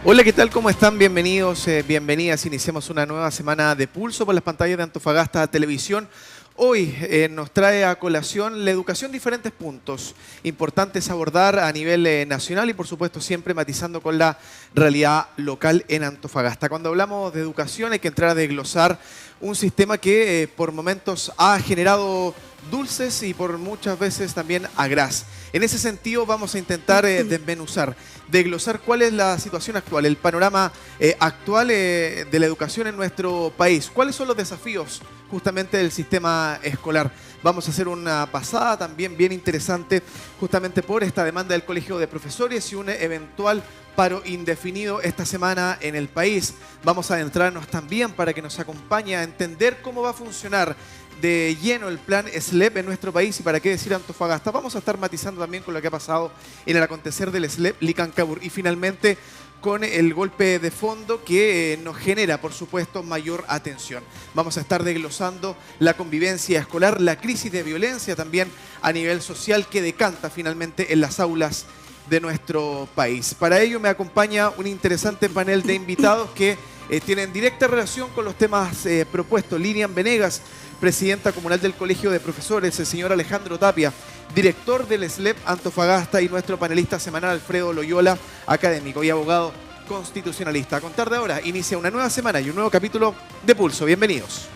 Hola, ¿qué tal? ¿Cómo están? Bienvenidos, bienvenidas. Iniciamos una nueva semana de Pulso por las pantallas de Antofagasta Televisión. Hoy nos trae a colación la educación diferentes puntos importantes a abordar a nivel nacional y por supuesto siempre matizando con la realidad local en Antofagasta. Cuando hablamos de educación hay que entrar a desglosar un sistema que por momentos ha generado dulces y por muchas veces también agraz. En ese sentido vamos a intentar desmenuzar, desglosar cuál es la situación actual, el panorama actual de la educación en nuestro país. ¿Cuáles son los desafíos justamente del sistema escolar? Vamos a hacer una pasada también bien interesante justamente por esta demanda del Colegio de Profesores y un eventual paro indefinido esta semana en el país. Vamos a adentrarnos también para que nos acompañe a entender cómo va a funcionar de lleno el plan SLEP en nuestro país y para qué decir Antofagasta. Vamos a estar matizando también con lo que ha pasado en el acontecer del SLEP Licancabur y finalmente con el golpe de fondo que nos genera, por supuesto, mayor atención. Vamos a estar desglosando la convivencia escolar, la crisis de violencia también a nivel social que decanta finalmente en las aulas de nuestro país. Para ello me acompaña un interesante panel de invitados que tienen directa relación con los temas propuestos. Lilian Venegas, presidenta comunal del Colegio de Profesores, el señor Alejandro Tapia, director del SLEP Antofagasta y nuestro panelista semanal Alfredo Loyola, académico y abogado constitucionalista. A contar de ahora inicia una nueva semana y un nuevo capítulo de Pulso. Bienvenidos.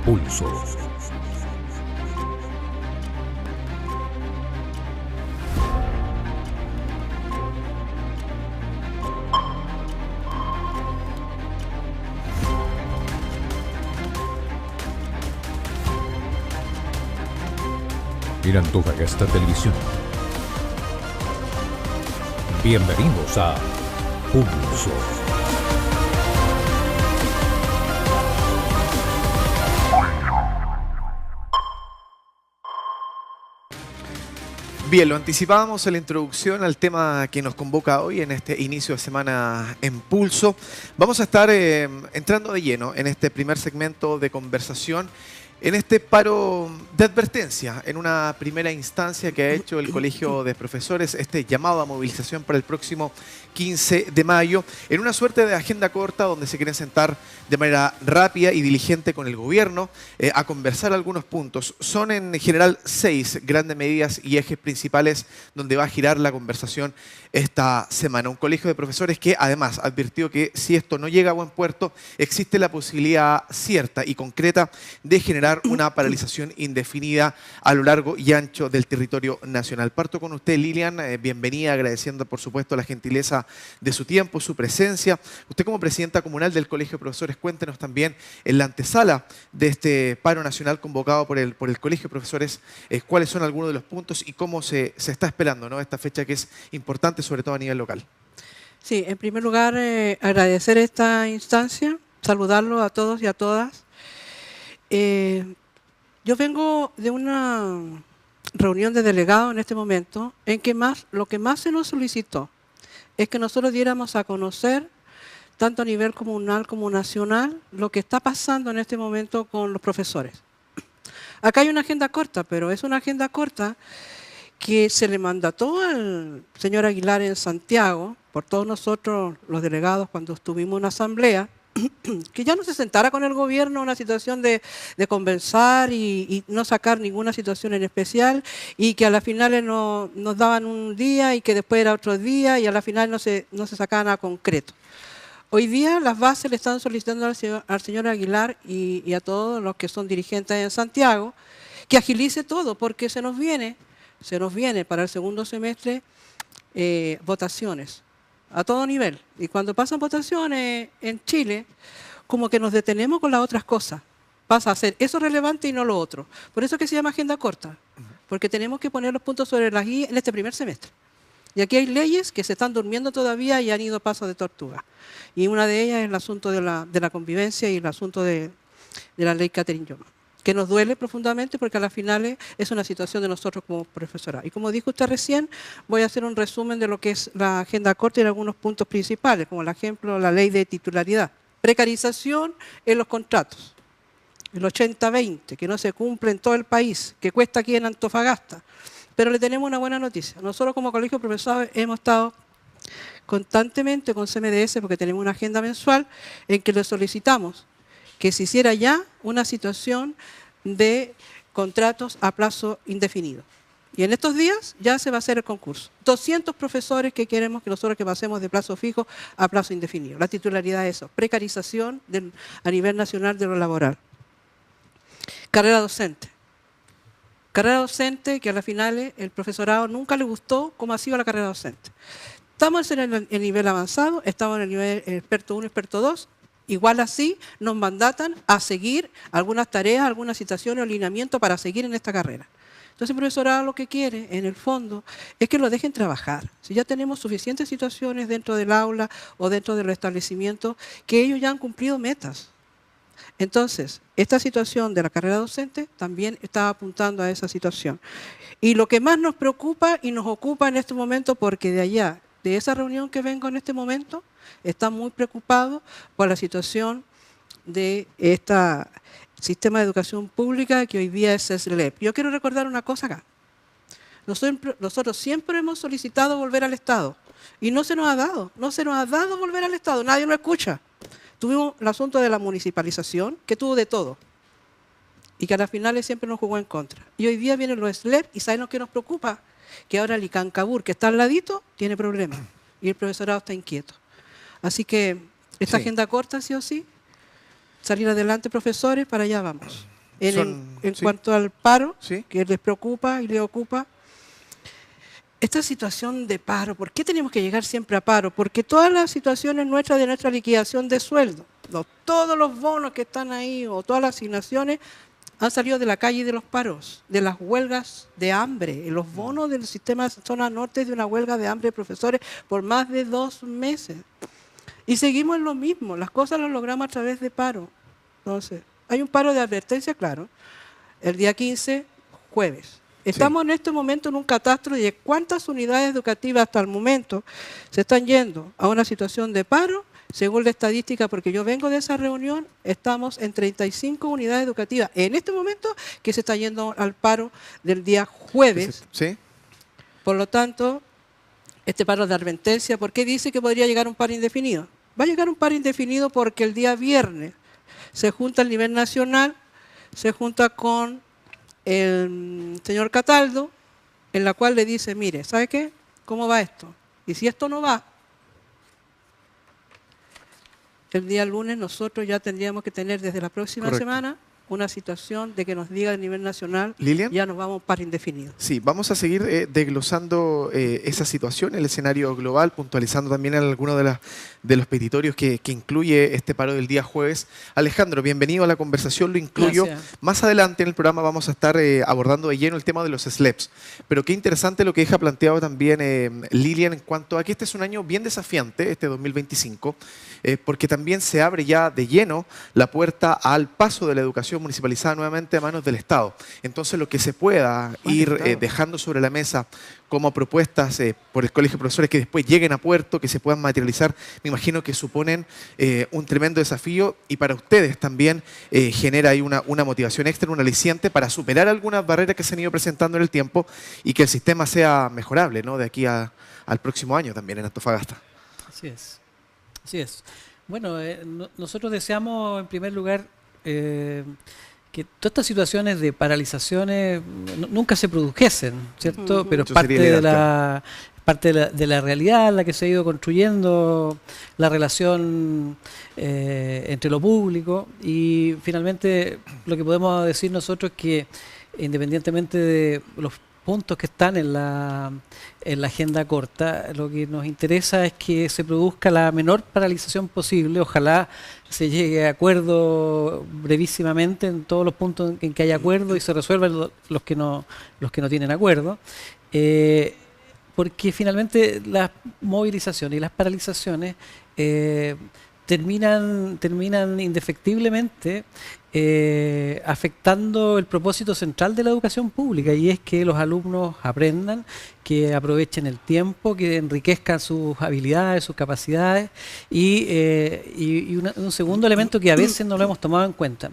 Pulso. En Antofagasta Televisión. Bienvenidos a Pulso. Bien, lo anticipábamos en la introducción al tema que nos convoca hoy en este inicio de semana en Pulso. Vamos a estar entrando de lleno en este primer segmento de conversación, en este paro de advertencia, en una primera instancia que ha hecho el Colegio de Profesores, este llamado a movilización para el próximo 15 de mayo, en una suerte de agenda corta donde se quieren sentar de manera rápida y diligente con el gobierno a conversar algunos puntos. Son en general 6 grandes medidas y ejes principales donde va a girar la conversación esta semana. Un colegio de profesores que además advirtió que si esto no llega a buen puerto, existe la posibilidad cierta y concreta de generar una paralización indefinida a lo largo y ancho del territorio nacional. Parto con usted, Lilian, bienvenida, agradeciendo por supuesto la gentileza de su tiempo, su presencia. Usted como presidenta comunal del Colegio de Profesores, cuéntenos también en la antesala de este paro nacional convocado por el Colegio de Profesores, cuáles son algunos de los puntos y cómo se está esperando, ¿no?, esta fecha que es importante, sobre todo a nivel local. Sí, en primer lugar, agradecer esta instancia, saludarlos a todos y a todas. Yo vengo de una reunión de delegados en este momento en que lo que más se nos solicitó es que nosotros diéramos a conocer, tanto a nivel comunal como nacional, lo que está pasando en este momento con los profesores. Acá hay una agenda corta, pero es una agenda corta que se le mandató al señor Aguilar en Santiago, por todos nosotros los delegados cuando estuvimos en una asamblea, que ya no se sentara con el gobierno en una situación de conversar y no sacar ninguna situación en especial y que a las finales nos daban un día y que después era otro día y a la final no se sacaba nada concreto. Hoy día las bases le están solicitando al señor Aguilar y a todos los que son dirigentes en Santiago que agilice todo porque se nos viene para el segundo semestre votaciones a todo nivel. Y cuando pasan votaciones en Chile, como que nos detenemos con las otras cosas. Pasa a ser eso relevante y no lo otro. Por eso es que se llama agenda corta, porque tenemos que poner los puntos sobre las i en este primer semestre. Y aquí hay leyes que se están durmiendo todavía y han ido paso de tortuga. Y una de ellas es el asunto de la convivencia y el asunto de la ley Catherine Yoma, que nos duele profundamente porque a las finales es una situación de nosotros como profesorado. Y como dijo usted recién, voy a hacer un resumen de lo que es la agenda corta y algunos puntos principales, como el ejemplo la ley de titularidad. Precarización en los contratos, el 80-20, que no se cumple en todo el país, que cuesta aquí en Antofagasta. Pero le tenemos una buena noticia. Nosotros como Colegio de Profesores hemos estado constantemente con CMDS, porque tenemos una agenda mensual, en que le solicitamos que se hiciera ya una situación de contratos a plazo indefinido. Y en estos días ya se va a hacer el concurso. 200 profesores que queremos que nosotros que pasemos de plazo fijo a plazo indefinido. La titularidad es eso, precarización a nivel nacional de lo laboral. Carrera docente. Carrera docente que a las finales el profesorado nunca le gustó cómo ha sido la carrera docente. Estamos en el nivel avanzado, estamos en el nivel experto 1, experto 2. Igual así nos mandatan a seguir algunas tareas, algunas situaciones o alineamientos para seguir en esta carrera. Entonces el profesorado lo que quiere, en el fondo, es que lo dejen trabajar. Si ya tenemos suficientes situaciones dentro del aula o dentro de los establecimientos, que ellos ya han cumplido metas. Entonces, esta situación de la carrera docente también está apuntando a esa situación. Y lo que más nos preocupa y nos ocupa en este momento, porque de allá, de esa reunión que vengo en este momento, está muy preocupado por la situación de este sistema de educación pública que hoy día es SLEP. Yo quiero recordar una cosa acá. Nosotros siempre hemos solicitado volver al Estado y no se nos ha dado volver al Estado, nadie lo escucha. Tuvimos el asunto de la municipalización, que tuvo de todo y que a las finales siempre nos jugó en contra. Y hoy día vienen los SLEP y ¿saben lo que nos preocupa? Que ahora el Icancabur, que está al ladito, tiene problemas y el profesorado está inquieto. Así que esta agenda corta, sí o sí, salir adelante, profesores, para allá vamos. En cuanto al paro, que les preocupa y les ocupa, esta situación de paro, ¿por qué tenemos que llegar siempre a paro? Porque todas las situaciones nuestras de nuestra liquidación de sueldo, todos los bonos que están ahí o todas las asignaciones han salido de la calle y de los paros, de las huelgas de hambre. Los bonos del sistema zona norte de una huelga de hambre de profesores por más de 2 meses. Y seguimos en lo mismo, las cosas las logramos a través de paro. Entonces, hay un paro de advertencia, claro, el día 15, jueves. Estamos en este momento en un catastro de cuántas unidades educativas hasta el momento se están yendo a una situación de paro. Según la estadística, porque yo vengo de esa reunión, estamos en 35 unidades educativas en este momento que se está yendo al paro del día jueves. ¿Sí? Por lo tanto, este paro de advertencia, ¿por qué dice que podría llegar un paro indefinido? Va a llegar un paro indefinido porque el día viernes se junta a nivel nacional, se junta con el señor Cataldo, en la cual le dice, mire, ¿sabe qué? ¿Cómo va esto? Y si esto no va, el día lunes nosotros ya tendríamos que tener desde la próxima semana una situación de que nos diga a nivel nacional, Lilian, ya nos vamos para indefinido. Sí, vamos a seguir desglosando esa situación, el escenario global, puntualizando también algunos de los petitorios que incluye este paro del día jueves. Alejandro, bienvenido a la conversación, lo incluyo. Gracias. Más adelante en el programa vamos a estar abordando de lleno el tema de los SLEPs, pero qué interesante lo que deja planteado también Lilian en cuanto a que este es un año bien desafiante, este 2025, porque también se abre ya de lleno la puerta al paso de la educación municipalizada nuevamente a manos del Estado. Entonces, lo que se pueda ir dejando sobre la mesa como propuestas por el Colegio de Profesores que después lleguen a puerto, que se puedan materializar, me imagino que suponen un tremendo desafío y para ustedes también genera ahí una motivación extra, un aliciente para superar algunas barreras que se han ido presentando en el tiempo y que el sistema sea mejorable, ¿no? De aquí al próximo año también en Antofagasta. Así es. Así es. Bueno, nosotros deseamos en primer lugar que todas estas situaciones de paralizaciones nunca se produjesen, ¿cierto? Pero parte de la realidad en la que se ha ido construyendo la relación entre lo público y finalmente lo que podemos decir nosotros es que independientemente de los puntos que están en la agenda corta, lo que nos interesa es que se produzca la menor paralización posible, ojalá se llegue a acuerdo brevísimamente en todos los puntos en que haya acuerdo y se resuelvan los que no tienen acuerdo, porque finalmente las movilizaciones y las paralizaciones terminan indefectiblemente afectando el propósito central de la educación pública y es que los alumnos aprendan, que aprovechen el tiempo, que enriquezcan sus habilidades, sus capacidades y un segundo elemento que a veces no lo hemos tomado en cuenta,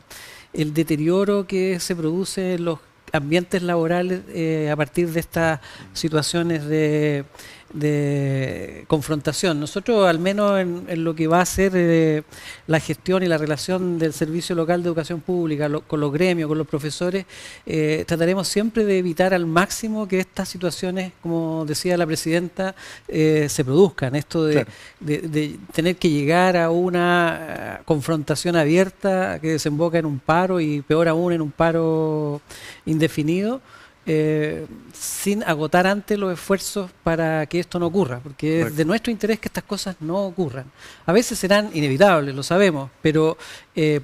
el deterioro que se produce en los ambientes laborales a partir de estas situaciones de de confrontación. Nosotros, al menos en lo que va a ser la gestión y la relación del Servicio Local de Educación Pública con los gremios, con los profesores, trataremos siempre de evitar al máximo que estas situaciones, como decía la presidenta, se produzcan. Esto de tener que llegar a una confrontación abierta que desemboca en un paro y peor aún en un paro indefinido, sin agotar antes los esfuerzos para que esto no ocurra, porque es de nuestro interés que estas cosas no ocurran. A veces serán inevitables, lo sabemos, pero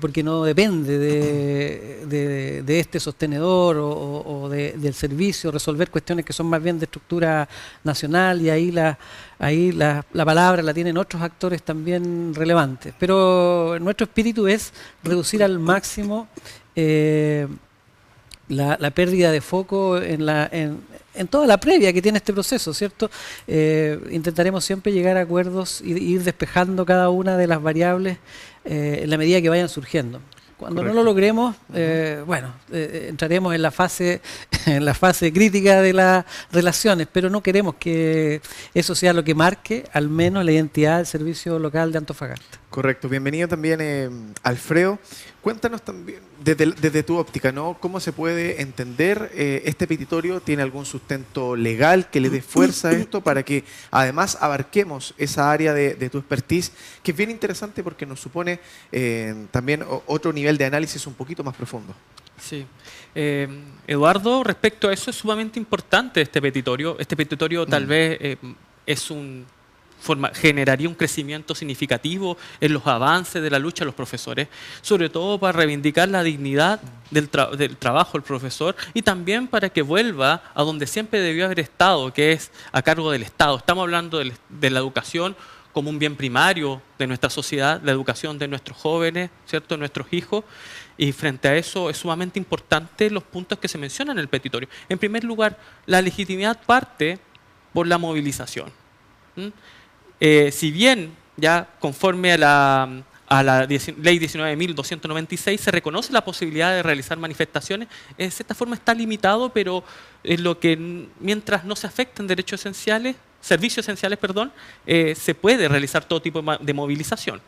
porque no depende de este sostenedor o del servicio resolver cuestiones que son más bien de estructura nacional, y ahí la palabra la tienen otros actores también relevantes. Pero nuestro espíritu es reducir al máximo la pérdida de foco en toda la previa que tiene este proceso, ¿cierto? Intentaremos siempre llegar a acuerdos y ir despejando cada una de las variables en la medida que vayan surgiendo. Cuando no lo logremos, entraremos en la fase crítica de las relaciones, pero no queremos que eso sea lo que marque al menos la identidad del Servicio Local de Antofagasta. Correcto. Bienvenido también, Alfredo. Cuéntanos también, desde tu óptica, ¿no? ¿Cómo se puede entender este petitorio? ¿Tiene algún sustento legal que le dé fuerza a esto para que además abarquemos esa área de tu expertise, que es bien interesante porque nos supone también otro nivel de análisis un poquito más profundo? Sí. Eduardo, respecto a eso, es sumamente importante este petitorio. Este petitorio tal vez generaría un crecimiento significativo en los avances de la lucha de los profesores, sobre todo para reivindicar la dignidad del trabajo del profesor y también para que vuelva a donde siempre debió haber estado, que es a cargo del Estado. Estamos hablando de la educación como un bien primario de nuestra sociedad, la educación de nuestros jóvenes, ¿cierto?, de nuestros hijos, y frente a eso es sumamente importante los puntos que se mencionan en el petitorio. En primer lugar, la legitimidad parte por la movilización. Si bien ya conforme a la ley 19.296 se reconoce la posibilidad de realizar manifestaciones, en cierta forma está limitado, pero mientras no se afecten derechos esenciales, servicios esenciales, se puede realizar todo tipo de movilización.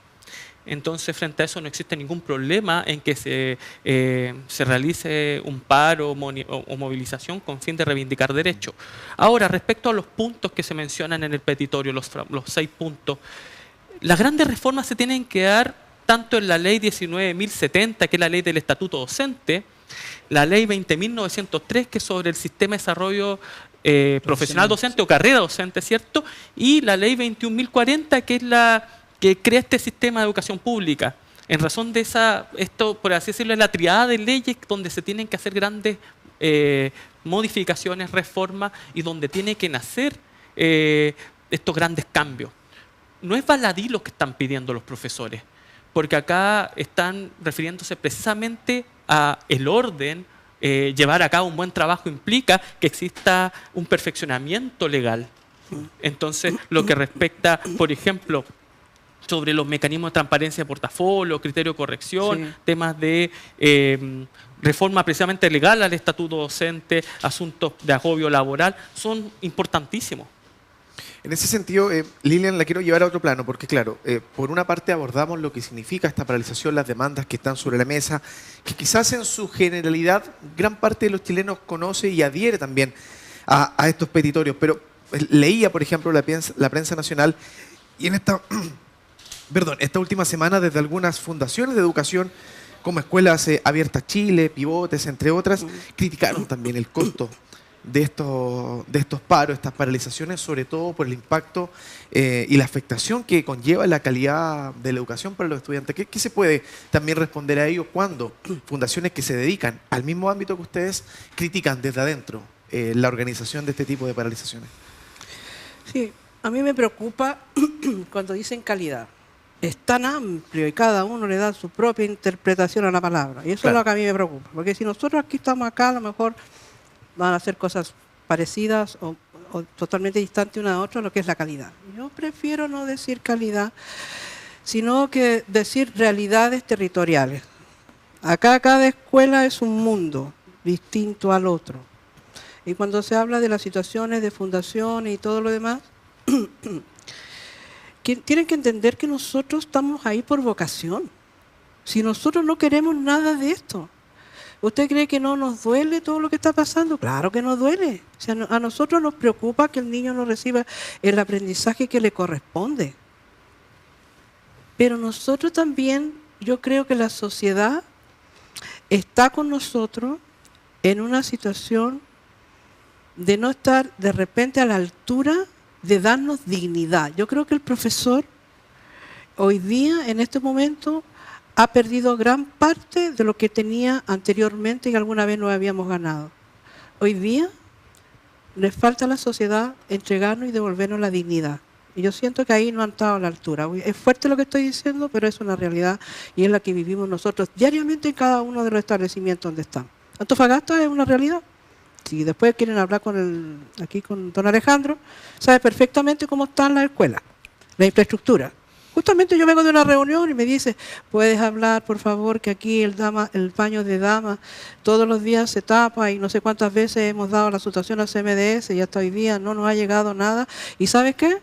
Entonces, frente a eso no existe ningún problema en que se realice un paro o movilización con fin de reivindicar derechos. Ahora, respecto a los puntos que se mencionan en el petitorio, los 6 puntos, las grandes reformas se tienen que dar tanto en la ley 19.070, que es la ley del estatuto docente, la ley 20.903, que es sobre el sistema de desarrollo profesional docente o carrera docente, ¿cierto? Y la ley 21.040, que es la que crea este sistema de educación pública. En razón de esto, por así decirlo, es la triada de leyes donde se tienen que hacer grandes modificaciones, reformas, y donde tiene que nacer estos grandes cambios. No es baladí lo que están pidiendo los profesores, porque acá están refiriéndose precisamente a el orden. Llevar a cabo un buen trabajo implica que exista un perfeccionamiento legal. Entonces, lo que respecta, por ejemplo, sobre los mecanismos de transparencia de portafolio, criterio de corrección, temas de reforma precisamente legal al estatuto docente, asuntos de agobio laboral, son importantísimos. En ese sentido, Lilian, la quiero llevar a otro plano, porque claro, por una parte abordamos lo que significa esta paralización, las demandas que están sobre la mesa, que quizás en su generalidad gran parte de los chilenos conoce y adhiere también a estos petitorios, pero leía, por ejemplo, la prensa nacional, y en esta última semana desde algunas fundaciones de educación, como Escuelas Abiertas Chile, Pivotes, entre otras, criticaron también el costo de estos paros, estas paralizaciones, sobre todo por el impacto y la afectación que conlleva la calidad de la educación para los estudiantes. ¿Qué se puede también responder a ello cuando fundaciones que se dedican al mismo ámbito que ustedes critican desde adentro la organización de este tipo de paralizaciones? Sí, a mí me preocupa cuando dicen calidad. Es tan amplio y cada uno le da su propia interpretación a la palabra. Y eso es lo que a mí me preocupa. Porque si nosotros aquí estamos acá, a lo mejor van a hacer cosas parecidas o totalmente distantes una de otra, lo que es la calidad. Yo prefiero no decir calidad, sino que decir realidades territoriales. Acá cada escuela es un mundo distinto al otro. Y cuando se habla de las situaciones de fundación y todo lo demás, que tienen que entender que nosotros estamos ahí por vocación. Si nosotros no queremos nada de esto, ¿usted cree que no nos duele todo lo que está pasando? Claro que nos duele. O sea, a nosotros nos preocupa que el niño no reciba el aprendizaje que le corresponde. Pero nosotros también, yo creo que la sociedad está con nosotros en una situación de no estar de repente a la altura de darnos dignidad. Yo creo que el profesor hoy día, en este momento, ha perdido gran parte de lo que tenía anteriormente y alguna vez no habíamos ganado. Hoy día le falta a la sociedad entregarnos y devolvernos la dignidad. Y yo siento que ahí no han estado a la altura. Es fuerte lo que estoy diciendo, pero es una realidad y es la que vivimos nosotros diariamente en cada uno de los establecimientos donde estamos. Antofagasta es una realidad. Si después quieren hablar aquí con don Alejandro, sabe perfectamente cómo están las escuelas, la infraestructura. Justamente yo vengo de una reunión y me dice, ¿puedes hablar, por favor, que aquí el baño de damas todos los días se tapa y no sé cuántas veces hemos dado la situación al CMDS y hasta hoy día no nos ha llegado nada? ¿Y sabes qué?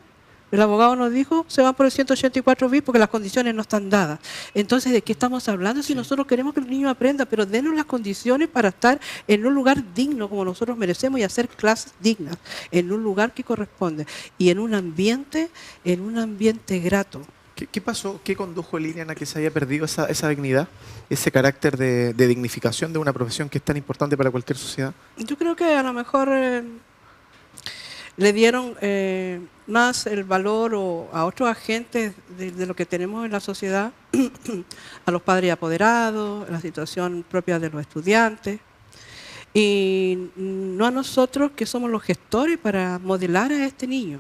El abogado nos dijo, se van por el 184 bis porque las condiciones no están dadas. Entonces, ¿de qué estamos hablando? Si nosotros queremos que el niño aprenda, pero denos las condiciones para estar en un lugar digno como nosotros merecemos y hacer clases dignas, en un lugar que corresponde y en un ambiente grato. ¿Qué pasó? ¿Qué condujo, Lilian, a que se haya perdido esa dignidad, ese carácter de dignificación de una profesión que es tan importante para cualquier sociedad? Yo creo que a lo mejor le dieron más el valor a otros agentes de lo que tenemos en la sociedad, a los padres apoderados, la situación propia de los estudiantes, y no a nosotros que somos los gestores para modelar a este niño.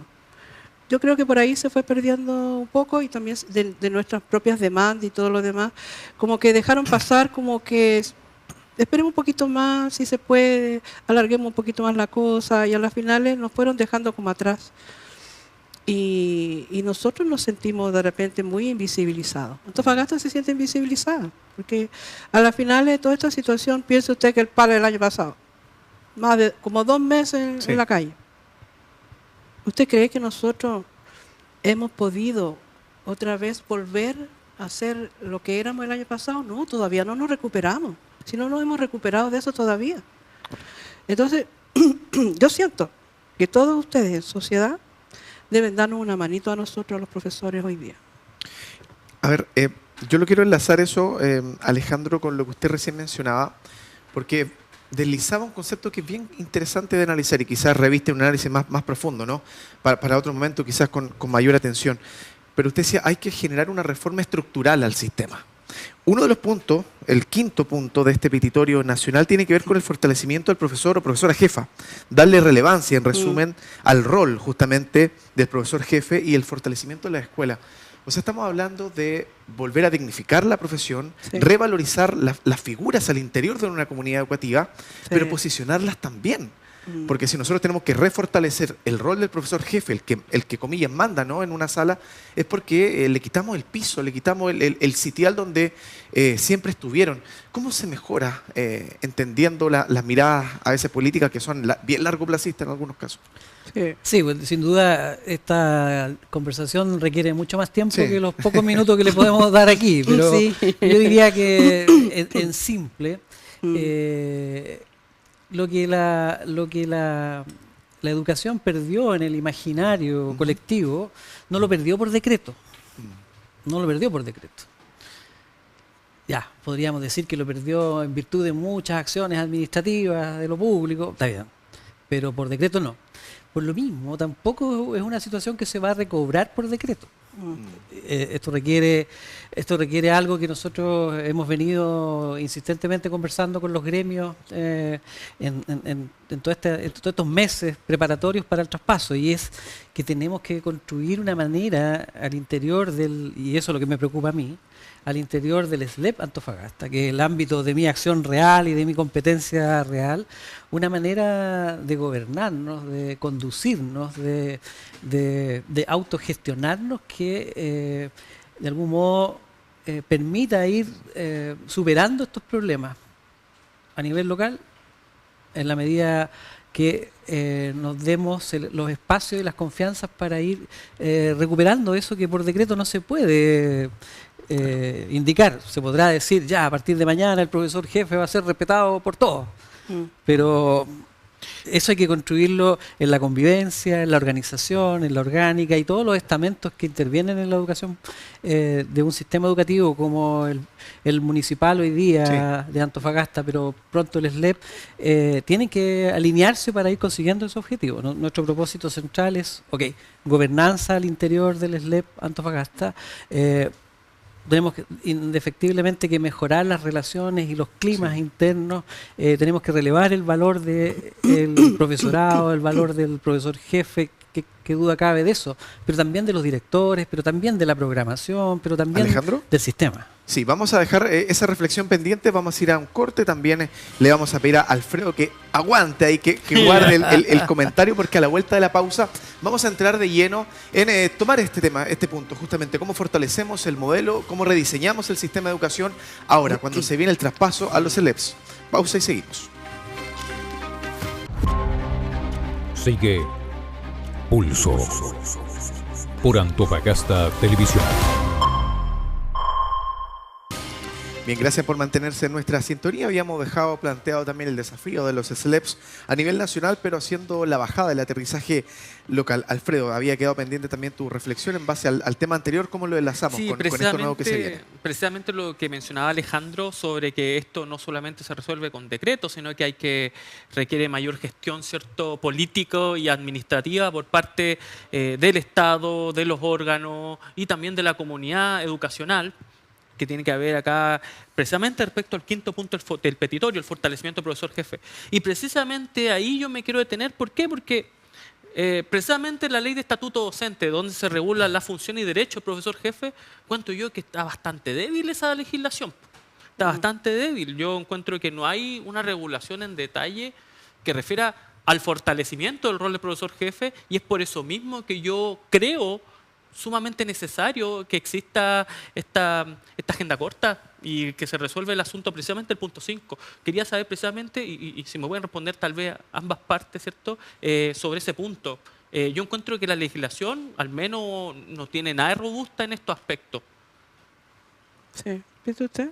Yo creo que por ahí se fue perdiendo un poco y también de nuestras propias demandas y todo lo demás, como que dejaron pasar como que esperemos un poquito más, si se puede, alarguemos un poquito más la cosa y a las finales nos fueron dejando como atrás. Y nosotros nos sentimos de repente muy invisibilizados. Antofagasta se siente invisibilizada, porque a las finales de toda esta situación, piense usted que el paro del año pasado, más de como 2 meses en la calle. ¿Usted cree que nosotros hemos podido otra vez volver a ser lo que éramos el año pasado? No, todavía no nos recuperamos. Si no nos hemos recuperado de eso todavía. Entonces, yo siento que todos ustedes en sociedad deben darnos una manito a nosotros, a los profesores, hoy día. A ver, yo lo quiero enlazar eso, Alejandro, con lo que usted recién mencionaba, porque deslizaba un concepto que es bien interesante de analizar y quizás reviste un análisis más profundo, ¿no? Para otro momento, quizás con mayor atención. Pero usted decía, hay que generar una reforma estructural al sistema. Uno de los puntos, el quinto punto de este petitorio nacional, tiene que ver con el fortalecimiento del profesor o profesora jefa. Darle relevancia, en resumen, al rol justamente del profesor jefe y el fortalecimiento de la escuela. O sea, estamos hablando de volver a dignificar la profesión, revalorizar las figuras al interior de una comunidad educativa, pero posicionarlas también. Porque si nosotros tenemos que refortalecer el rol del profesor jefe, el que comillas manda, ¿no?, en una sala, es porque le quitamos el piso, le quitamos el sitial donde siempre estuvieron. ¿Cómo se mejora entendiendo las miradas a veces políticas que son bien largoplacistas en algunos casos? Sí, pues, sin duda esta conversación requiere mucho más tiempo que los pocos minutos que le podemos dar aquí, pero yo diría que en simple, lo que la educación perdió en el imaginario colectivo, no lo perdió por decreto. No lo perdió por decreto. Ya, podríamos decir que lo perdió en virtud de muchas acciones administrativas de lo público, está bien, pero por decreto no. Por lo mismo, tampoco es una situación que se va a recobrar por decreto. Esto requiere algo que nosotros hemos venido insistentemente conversando con los gremios en todos estos meses preparatorios para el traspaso, y es que tenemos que construir una manera al interior y eso es lo que me preocupa a mí, al interior del SLEP Antofagasta, que es el ámbito de mi acción real y de mi competencia real, una manera de gobernarnos, de conducirnos, de autogestionarnos que de algún modo permita ir superando estos problemas a nivel local en la medida que nos demos los espacios y las confianzas para ir recuperando eso que por decreto no se puede indicar. Se podrá decir, ya, a partir de mañana el profesor jefe va a ser respetado por todos, pero eso hay que construirlo en la convivencia, en la organización, en la orgánica y todos los estamentos que intervienen en la educación de un sistema educativo como el municipal hoy día de Antofagasta, pero pronto el SLEP, tienen que alinearse para ir consiguiendo ese objetivo. Nuestro propósito central es, gobernanza al interior del SLEP Antofagasta. Tenemos indefectiblemente que mejorar las relaciones y los climas internos, tenemos que relevar el valor del profesorado, el valor del profesor jefe, que duda cabe de eso, pero también de los directores, pero también de la programación, pero también del sistema. Sí, vamos a dejar esa reflexión pendiente, vamos a ir a un corte, también le vamos a pedir a Alfredo que aguante ahí, que guarde el comentario, porque a la vuelta de la pausa vamos a entrar de lleno en tomar este tema, este punto, justamente cómo fortalecemos el modelo, cómo rediseñamos el sistema de educación ahora, cuando se viene el traspaso a los SLEPs. Pausa y seguimos. Sigue Pulso por Antofagasta Televisión. Bien, gracias por mantenerse en nuestra sintonía. Habíamos planteado también el desafío de los SLEPs a nivel nacional, pero haciendo la bajada, el aterrizaje local. Alfredo, había quedado pendiente también tu reflexión en base al tema anterior, ¿cómo lo enlazamos con esto nuevo que se viene? Precisamente lo que mencionaba Alejandro sobre que esto no solamente se resuelve con decretos, sino que requiere mayor gestión, ¿cierto?, político y administrativa por parte del Estado, de los órganos y también de la comunidad educacional, que tiene que haber acá precisamente respecto al quinto punto del petitorio, el fortalecimiento del profesor jefe. Y precisamente ahí yo me quiero detener. ¿Por qué? Porque precisamente la ley de estatuto docente, donde se regulan las funciones y derechos del profesor jefe, cuento yo que está bastante débil esa legislación. Está bastante débil. Yo encuentro que no hay una regulación en detalle que refiera al fortalecimiento del rol del profesor jefe, y es por eso mismo que yo creo sumamente necesario que exista esta agenda corta y que se resuelva el asunto precisamente el punto 5. Quería saber precisamente, y si me pueden responder tal vez ambas partes, ¿cierto?, sobre ese punto. Yo encuentro que la legislación al menos no tiene nada de robusta en estos aspectos. Sí, ¿piensa usted?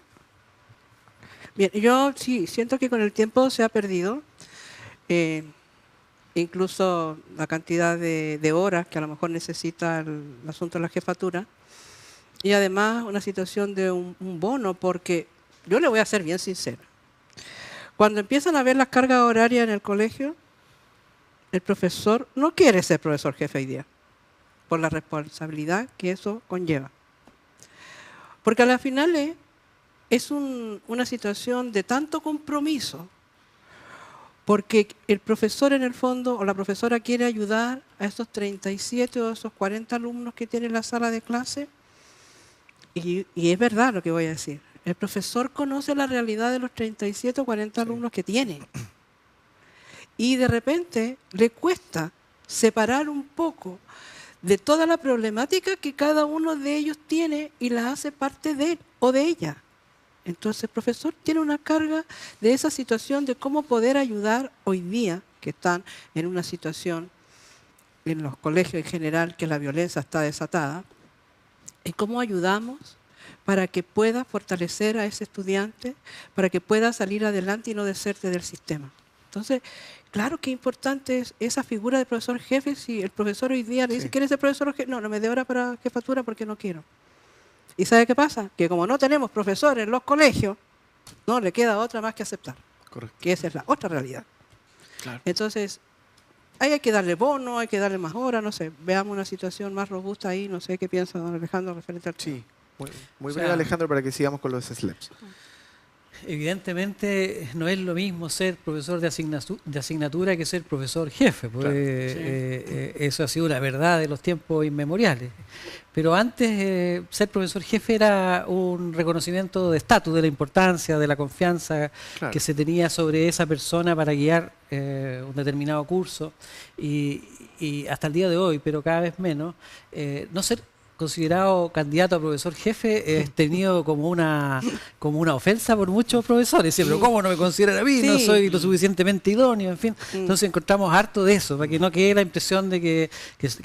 Bien, yo sí siento que con el tiempo se ha perdido. Incluso la cantidad de horas que a lo mejor necesita el asunto de la jefatura, y además una situación de un bono, porque yo le voy a ser bien sincera. Cuando empiezan a ver las cargas horarias en el colegio, el profesor no quiere ser profesor jefe hoy día, por la responsabilidad que eso conlleva. Porque a la final es una situación de tanto compromiso, porque el profesor en el fondo o la profesora quiere ayudar a esos 37 o esos 40 alumnos que tiene la sala de clase, y es verdad lo que voy a decir. El profesor conoce la realidad de los 37 o 40 alumnos que tiene, y de repente le cuesta separar un poco de toda la problemática que cada uno de ellos tiene y la hace parte de él o de ella. Entonces el profesor tiene una carga de esa situación de cómo poder ayudar hoy día, que están en una situación en los colegios en general que la violencia está desatada, en cómo ayudamos para que pueda fortalecer a ese estudiante, para que pueda salir adelante y no deserte del sistema. Entonces, claro que importante es esa figura de profesor jefe. Si el profesor hoy día le dice, ¿quieres ser profesor jefe? No me dé hora para jefatura porque no quiero. ¿Y sabe qué pasa? Que como no tenemos profesores en los colegios, no le queda otra más que aceptar. Correcto. Que esa es la otra realidad. Claro. Entonces, ahí hay que darle bono, hay que darle más horas, no sé, veamos una situación más robusta ahí, no sé qué piensa don Alejandro referente al tema. Sí, muy breve, Alejandro, para que sigamos con los SLEPs. Evidentemente no es lo mismo ser profesor de asignatura que ser profesor jefe, porque eso ha sido la verdad de los tiempos inmemoriales. Pero antes ser profesor jefe era un reconocimiento de estatus, de la importancia, de la confianza que se tenía sobre esa persona para guiar un determinado curso, y hasta el día de hoy, pero cada vez menos, no ser considerado candidato a profesor jefe, he tenido como una ofensa por muchos profesores. Pero ¿cómo no me consideran a mí? Sí. No soy lo suficientemente idóneo, en fin. Entonces encontramos harto de eso, para que no quede la impresión de que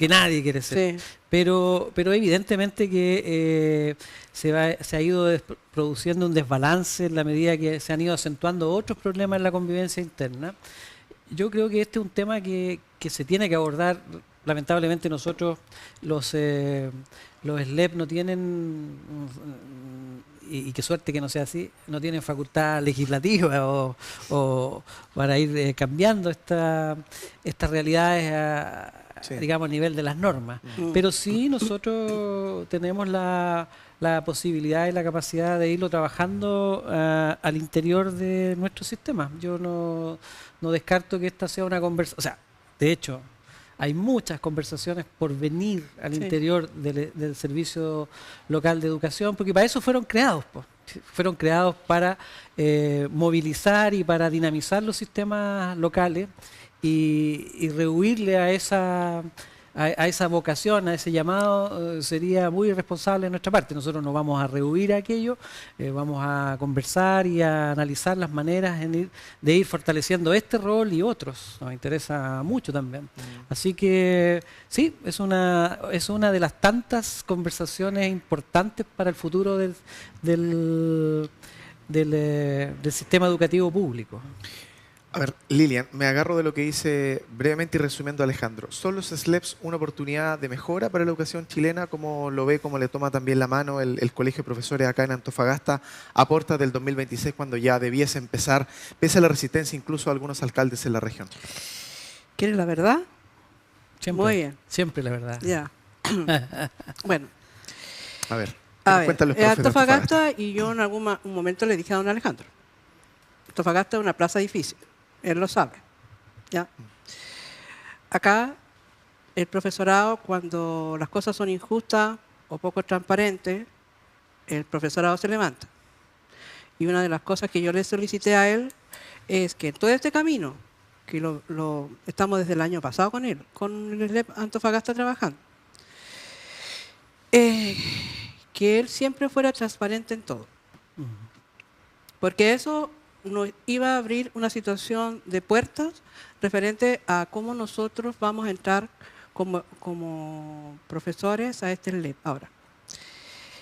nadie quiere ser. Sí. Pero evidentemente que se ha ido produciendo un desbalance en la medida que se han ido acentuando otros problemas en la convivencia interna. Yo creo que este es un tema que se tiene que abordar. Lamentablemente nosotros los SLEP no tienen, y qué suerte que no sea así, no tienen facultad legislativa o para ir cambiando estas realidades digamos, a nivel de las normas. Pero sí nosotros tenemos la posibilidad y la capacidad de irlo trabajando al interior de nuestro sistema. Yo no descarto que esta sea una conversación, o sea, de hecho, hay muchas conversaciones por venir al interior del Servicio Local de Educación, porque para eso fueron creados, pues. Fueron creados para movilizar y para dinamizar los sistemas locales y rehuirle a esa vocación, a ese llamado, sería muy irresponsable de nuestra parte. Nosotros no vamos a rehuir aquello, vamos a conversar y a analizar las maneras de ir fortaleciendo este rol y otros. Nos interesa mucho también. Así que sí, es una de las tantas conversaciones importantes para el futuro del sistema educativo público. A ver, Lilian, me agarro de lo que dice brevemente y resumiendo Alejandro. ¿Son los SLEPs una oportunidad de mejora para la educación chilena? ¿Cómo lo ve, cómo le toma también la mano el Colegio de Profesores acá en Antofagasta a puertas del 2026, cuando ya debiese empezar, pese a la resistencia incluso de algunos alcaldes en la región? ¿Quieres la verdad? Siempre, Muy bien. Siempre la verdad. Ya. Bueno. A ver, A ver, cuentan los profes de Antofagasta, y yo en algún un momento le dije a don Alejandro, Antofagasta es una plaza difícil, él lo sabe. ¿Ya? Acá el profesorado, cuando las cosas son injustas o poco transparentes, el profesorado se levanta. Y una de las cosas que yo le solicité a él es que en todo este camino, que lo estamos desde el año pasado con él, con el SLEP Antofagasta trabajando, que él siempre fuera transparente en todo. Porque eso nos iba a abrir una situación de puertas referente a cómo nosotros vamos a entrar como profesores a este SLEP. Ahora,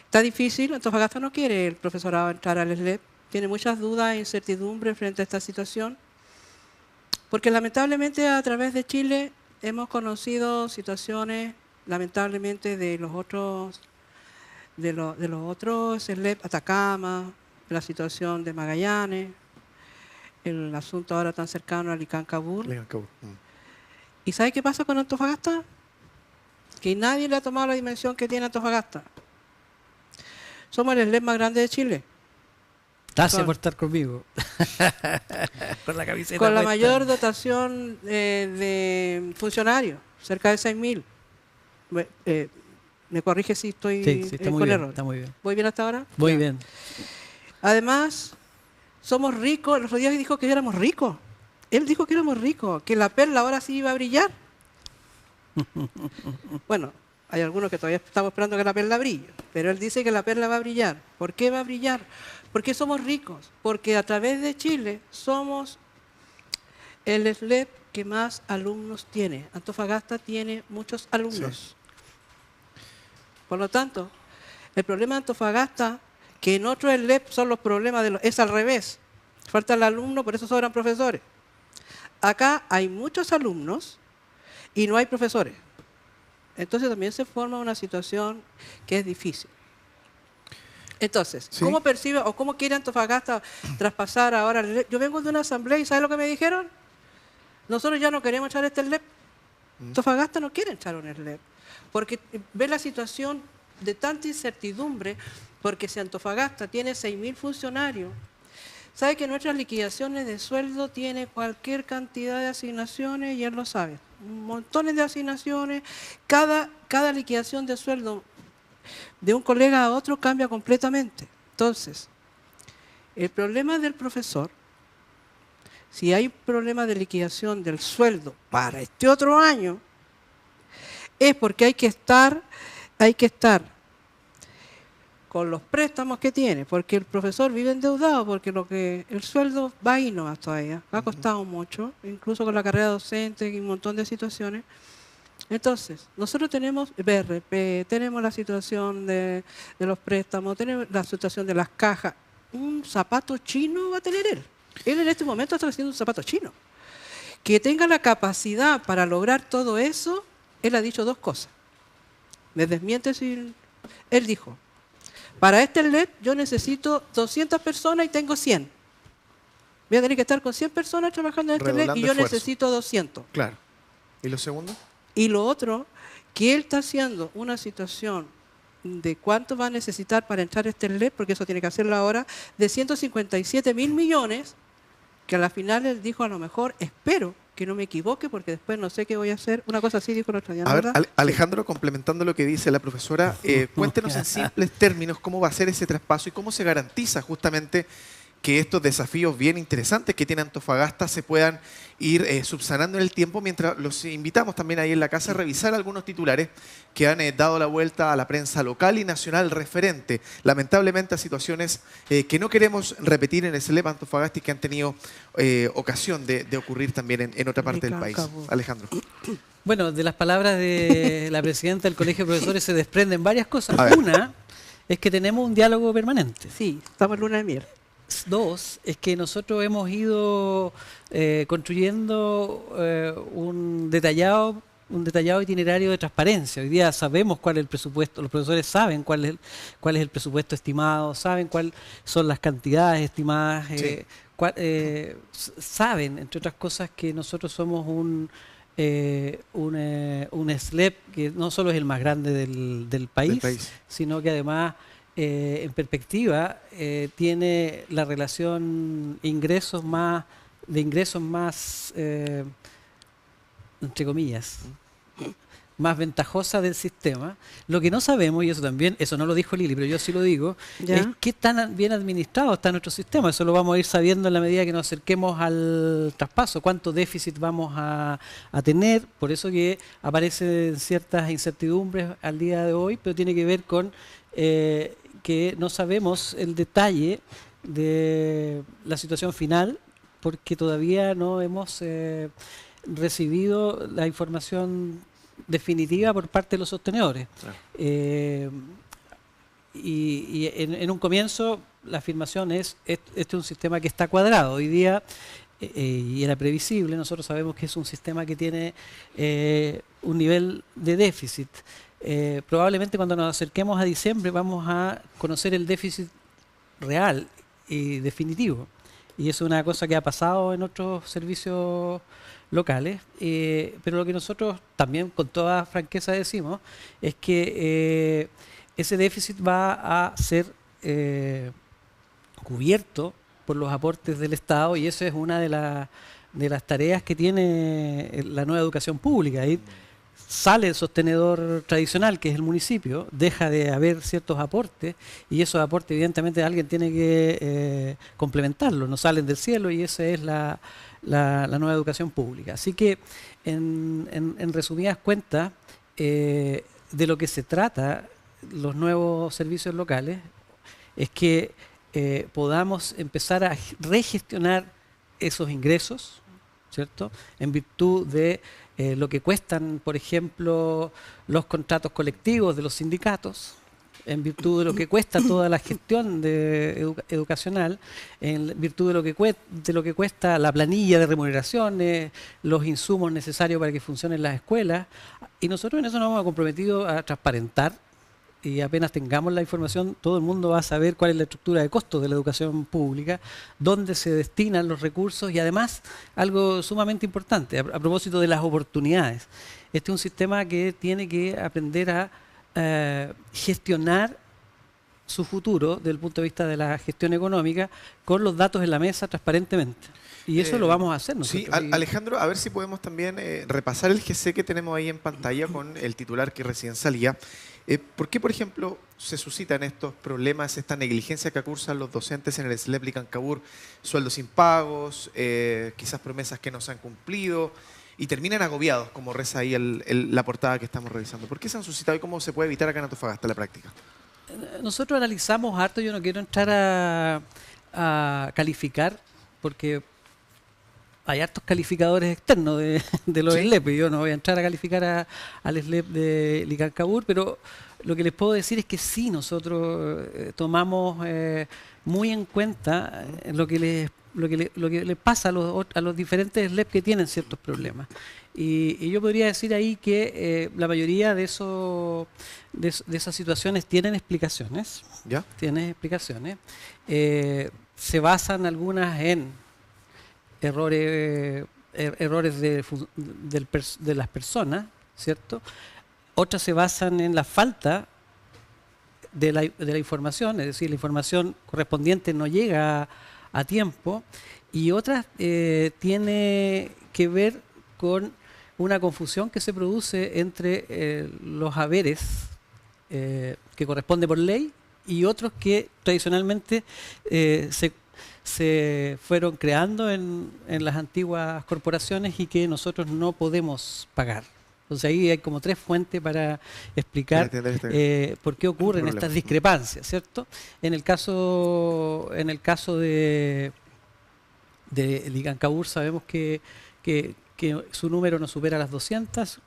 está difícil, Antofagasta no quiere el profesorado entrar al SLEP, tiene muchas dudas e incertidumbres frente a esta situación, porque lamentablemente a través de Chile hemos conocido situaciones, lamentablemente, de los otros SLEP, Atacama, la situación de Magallanes, el asunto ahora tan cercano a Licancabur. ¿Y sabe qué pasa con Antofagasta? Que nadie le ha tomado la dimensión que tiene Antofagasta. Somos el SLEP más grande de Chile. Gracias por estar conmigo. Con la camiseta con la puesta. mayor dotación de funcionarios, cerca de 6.000. Me corrige si estoy Sí, está muy con bien, error. está muy bien. ¿Voy bien hasta ahora? Muy Ya. bien. Además, somos ricos. El otro día dijo que éramos ricos. Él dijo que éramos ricos, que la perla ahora sí iba a brillar. Bueno, hay algunos que todavía estamos esperando que la perla brille, pero él dice que la perla va a brillar. ¿Por qué va a brillar? Porque somos ricos, porque a través de Chile somos el SLEP que más alumnos tiene. Antofagasta tiene muchos alumnos. Sí. Por lo tanto, el problema de Antofagasta, que en otros SLEP son los problemas, es al revés. Falta el alumno, por eso sobran profesores. Acá hay muchos alumnos y no hay profesores. Entonces también se forma una situación que es difícil. Entonces, Sí. ¿cómo percibe o cómo quiere Antofagasta traspasar ahora el SLEP? Yo vengo de una asamblea y ¿sabes lo que me dijeron? Nosotros ya no queremos echar este SLEP. Antofagasta no quiere echar un SLEP, porque ve la situación de tanta incertidumbre, porque si Antofagasta tiene 6.000 funcionarios, sabe que nuestras liquidaciones de sueldo tiene cualquier cantidad de asignaciones y él lo sabe. Montones de asignaciones, cada liquidación de sueldo de un colega a otro cambia completamente. Entonces, el problema del profesor, si hay problema de liquidación del sueldo para este otro año, es porque hay que estar hay que estar con los préstamos que tiene, porque el profesor vive endeudado, porque el sueldo va y no va todavía, ha costado mucho, incluso con la carrera docente y un montón de situaciones. Entonces, nosotros tenemos BRP, tenemos la situación de los préstamos, tenemos la situación de las cajas. Un zapato chino va a tener él. Él en este momento está haciendo un zapato chino. Que tenga la capacidad para lograr todo eso, él ha dicho dos cosas. Me desmiente si... Él dijo, para este LED yo necesito 200 personas y tengo 100. Voy a tener que estar con 100 personas trabajando en este LED y yo necesito 200. Claro. ¿Y lo segundo? Y lo otro, que él está haciendo una situación de cuánto va a necesitar para entrar este LED, porque eso tiene que hacerlo ahora, de 157.000 millones, que a la final él dijo, a lo mejor, espero que no me equivoque, porque después no sé qué voy a hacer. Una cosa así dijo el otro día, ¿no? A ver, Alejandro, complementando lo que dice la profesora, cuéntenos en simples términos cómo va a ser ese traspaso y cómo se garantiza justamente que estos desafíos bien interesantes que tiene Antofagasta se puedan ir subsanando en el tiempo, mientras los invitamos también ahí en la casa a revisar algunos titulares que han dado la vuelta a la prensa local y nacional referente, lamentablemente, a situaciones que no queremos repetir en el SLEP Antofagasta y que han tenido ocasión de ocurrir también en otra parte del país. Alejandro. Bueno, de las palabras de la presidenta del Colegio de Profesores se desprenden varias cosas. Una es que tenemos un diálogo permanente. Sí, estamos en luna de miel. Dos, es que nosotros hemos ido construyendo un detallado itinerario de transparencia. Hoy día sabemos cuál es el presupuesto, los profesores saben cuál es el presupuesto estimado, saben cuáles son las cantidades estimadas, sí. Saben, entre otras cosas, que nosotros somos un SLEP que no solo es el más grande del país, sino que además en perspectiva tiene la relación de ingresos más entre comillas más ventajosa del sistema. Lo que no sabemos, y eso no lo dijo Lili, pero yo sí lo digo, es qué tan bien administrado está nuestro sistema. Eso lo vamos a ir sabiendo en la medida que nos acerquemos al traspaso, cuánto déficit vamos a tener. Por eso que aparecen ciertas incertidumbres al día de hoy, pero tiene que ver con que no sabemos el detalle de la situación final, porque todavía no hemos recibido la información definitiva por parte de los sostenedores. Claro. Y en un comienzo la afirmación este es un sistema que está cuadrado. Hoy día, y era previsible, nosotros sabemos que es un sistema que tiene un nivel de déficit. Probablemente cuando nos acerquemos a diciembre vamos a conocer el déficit real y definitivo. Y eso es una cosa que ha pasado en otros servicios locales, pero lo que nosotros también con toda franqueza decimos es que ese déficit va a ser cubierto por los aportes del Estado, y esa es una de las tareas que tiene la nueva educación pública. Ahí sale el sostenedor tradicional, que es el municipio, deja de haber ciertos aportes, y esos aportes evidentemente alguien tiene que complementarlos, no salen del cielo, y esa es la nueva educación pública. Así que, en resumidas cuentas, de lo que se trata los nuevos servicios locales es que podamos empezar a regestionar esos ingresos, ¿cierto?, en virtud de lo que cuestan, por ejemplo, los contratos colectivos de los sindicatos, en virtud de lo que cuesta toda la gestión educacional, en virtud de lo que cuesta la planilla de remuneraciones, los insumos necesarios para que funcionen las escuelas. Y nosotros en eso nos hemos comprometido a transparentar, y apenas tengamos la información, todo el mundo va a saber cuál es la estructura de costos de la educación pública, dónde se destinan los recursos, y además, algo sumamente importante, a propósito de las oportunidades. Este es un sistema que tiene que aprender a gestionar su futuro desde el punto de vista de la gestión económica, con los datos en la mesa transparentemente. Y eso lo vamos a hacer nosotros. Sí, Alejandro, a ver si podemos también repasar el GC que tenemos ahí en pantalla con el titular que recién salía. ¿Por qué, por ejemplo, se suscitan estos problemas, esta negligencia que acursan los docentes en el SLEP Licancabur? Sueldos impagos, quizás promesas que no se han cumplido. y terminan agobiados, como reza ahí la portada que estamos revisando. ¿Por qué se han suscitado y cómo se puede evitar acá en Antofagasta la práctica? Nosotros analizamos harto, yo no quiero entrar a calificar, porque hay hartos calificadores externos de los SLEP, y yo no voy a entrar a calificar al SLEP de Licancabur, pero lo que les puedo decir es que sí, nosotros tomamos muy en cuenta lo que les pasa a los diferentes SLEP que tienen ciertos problemas. Y yo podría decir ahí que la mayoría de esas situaciones tienen explicaciones. ¿Ya? Tienen explicaciones. Se basan algunas en errores de las personas, ¿cierto? Otras se basan en la falta de la información, es decir, la información correspondiente no llega a tiempo, y otras tiene que ver con una confusión que se produce entre los haberes que corresponde por ley y otros que tradicionalmente se fueron creando en las antiguas corporaciones y que nosotros no podemos pagar. Entonces ahí hay como 3 fuentes para explicar por qué ocurren estas discrepancias, ¿cierto? En el caso de Licancabur sabemos que su número no supera las 200,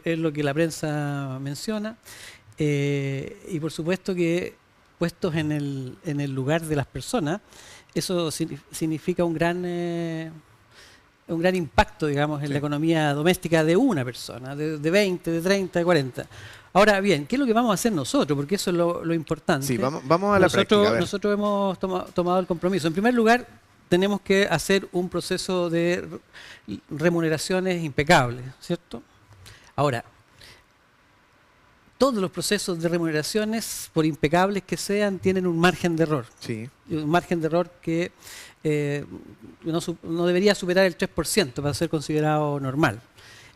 es lo que la prensa menciona, y por supuesto que puestos en el lugar de las personas, eso significa un gran impacto, digamos, en la economía doméstica de una persona, de 20, de 30, de 40. Ahora bien, ¿qué es lo que vamos a hacer nosotros? Porque eso es lo importante. Sí, vamos a la práctica. Nosotros hemos tomado el compromiso. En primer lugar, tenemos que hacer un proceso de remuneraciones impecables, ¿cierto? Ahora, todos los procesos de remuneraciones, por impecables que sean, tienen un margen de error. Sí. Un margen de error que no debería superar el 3% para ser considerado normal.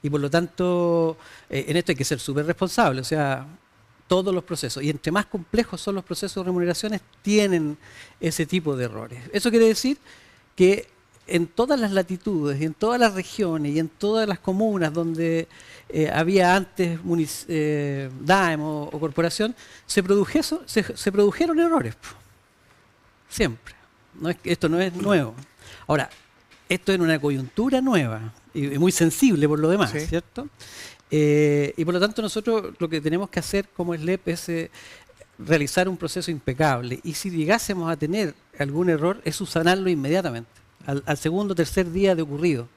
Y por lo tanto, en esto hay que ser súper responsable. O sea, todos los procesos, y entre más complejos son los procesos de remuneraciones, tienen ese tipo de errores. Eso quiere decir que en todas las latitudes, y en todas las regiones, y en todas las comunas donde había antes DAEM o corporación, se produjeron errores. Siempre. Esto no es nuevo. Ahora, esto es una coyuntura nueva y muy sensible por lo demás, sí, ¿cierto? Y por lo tanto nosotros lo que tenemos que hacer como SLEP es realizar un proceso impecable, y si llegásemos a tener algún error es subsanarlo inmediatamente, al segundo o tercer día de ocurrido,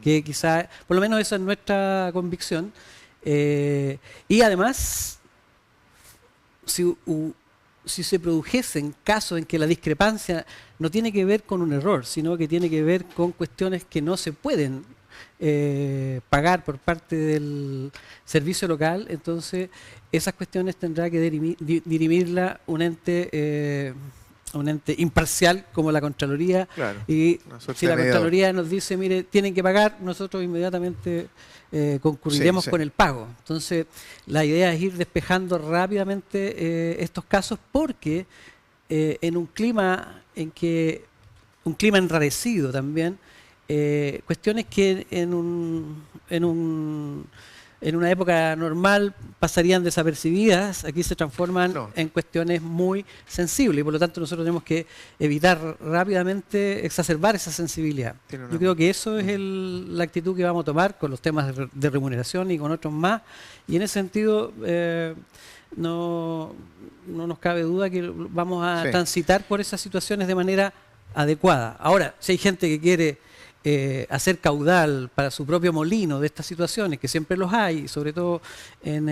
que quizá, por lo menos esa es nuestra convicción, y además si se produjesen casos en que la discrepancia no tiene que ver con un error, sino que tiene que ver con cuestiones que no se pueden pagar por parte del servicio local, entonces esas cuestiones tendrá que dirimirla un ente imparcial como la Contraloría. Claro, y si la Contraloría nos dice, mire, tienen que pagar, nosotros inmediatamente concurriremos con el pago. Entonces la idea es ir despejando rápidamente estos casos, porque en un clima enrarecido también, cuestiones que en una época normal pasarían desapercibidas, aquí se transforman en cuestiones muy sensibles, y por lo tanto nosotros tenemos que evitar rápidamente exacerbar esa sensibilidad. Yo creo que eso es la actitud que vamos a tomar con los temas de remuneración y con otros más, y en ese sentido no nos cabe duda que vamos a transitar por esas situaciones de manera adecuada. Ahora, si hay gente que quiere hacer caudal para su propio molino de estas situaciones, que siempre los hay, sobre todo en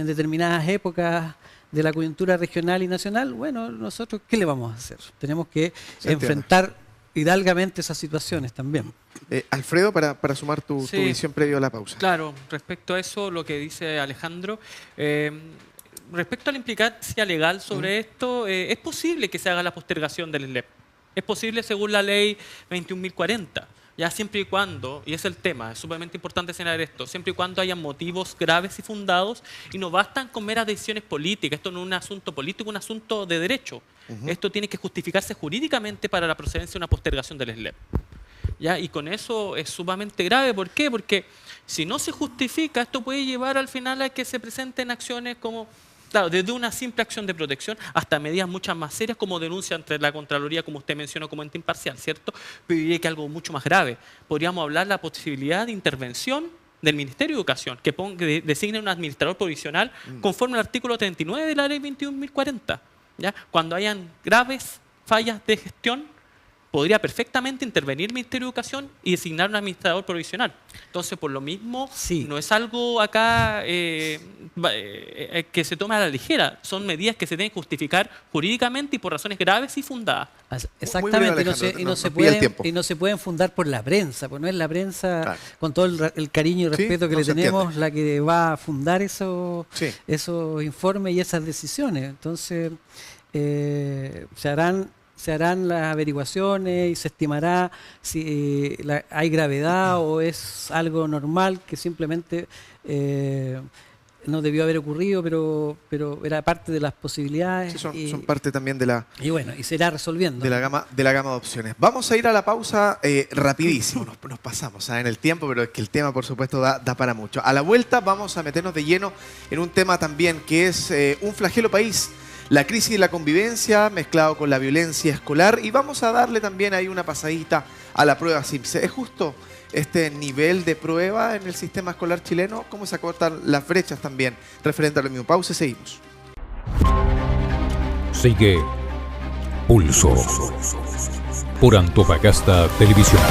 determinadas épocas de la coyuntura regional y nacional, bueno, nosotros, ¿qué le vamos a hacer? Tenemos que enfrentar hidalgamente esas situaciones también. Alfredo, para sumar tu visión previo a la pausa. Claro, respecto a eso, lo que dice Alejandro, respecto a la implicancia legal sobre esto, es posible que se haga la postergación del SLEP. Es posible según la ley 21.040, ya siempre y cuando, y es el tema, es sumamente importante señalar esto, siempre y cuando haya motivos graves y fundados, y no bastan con meras decisiones políticas. Esto no es un asunto político, es un asunto de derecho. Esto tiene que justificarse jurídicamente para la procedencia de una postergación del SLEP. ¿ya? Y con eso es sumamente grave. ¿Por qué? Porque si no se justifica, esto puede llevar al final a que se presenten acciones como, claro, desde una simple acción de protección hasta medidas muchas más serias como denuncia ante la Contraloría, como usted mencionó, como ente imparcial, ¿cierto? Pero diría que algo mucho más grave. Podríamos hablar de la posibilidad de intervención del Ministerio de Educación, que designe un administrador provisional conforme al artículo 39 de la Ley 21.040. ¿Ya? Cuando hayan graves fallas de gestión, podría perfectamente intervenir el Ministerio de Educación y designar un administrador provisional. Entonces, por lo mismo, Sí. no es algo acá que se tome a la ligera. Son medidas que se deben justificar jurídicamente y por razones graves y fundadas. Exactamente, Alejandro, y nos pide el tiempo. no se pueden fundar por la prensa, pues no es la prensa, Claro. con todo el cariño y Sí, respeto que no le se tenemos, entiende. la que va a fundar esos informes y esas decisiones. Entonces, se harán las averiguaciones y se estimará si hay gravedad o es algo normal que simplemente no debió haber ocurrido, pero era parte de las posibilidades. Sí, son parte también de la, Y bueno, y se irá resolviendo. de la gama de opciones. Vamos a ir a la pausa rapidísimo, nos pasamos en el tiempo, pero es que el tema por supuesto da para mucho. A la vuelta vamos a meternos de lleno en un tema también que es un flagelo país, la crisis de la convivencia mezclado con la violencia escolar, y vamos a darle también ahí una pasadita a la prueba CIMSE. ¿Es justo este nivel de prueba en el sistema escolar chileno? ¿Cómo se acortan las brechas también referente a lo mismo? Pausa y seguimos. Sigue Pulso por Antofagasta Televisión.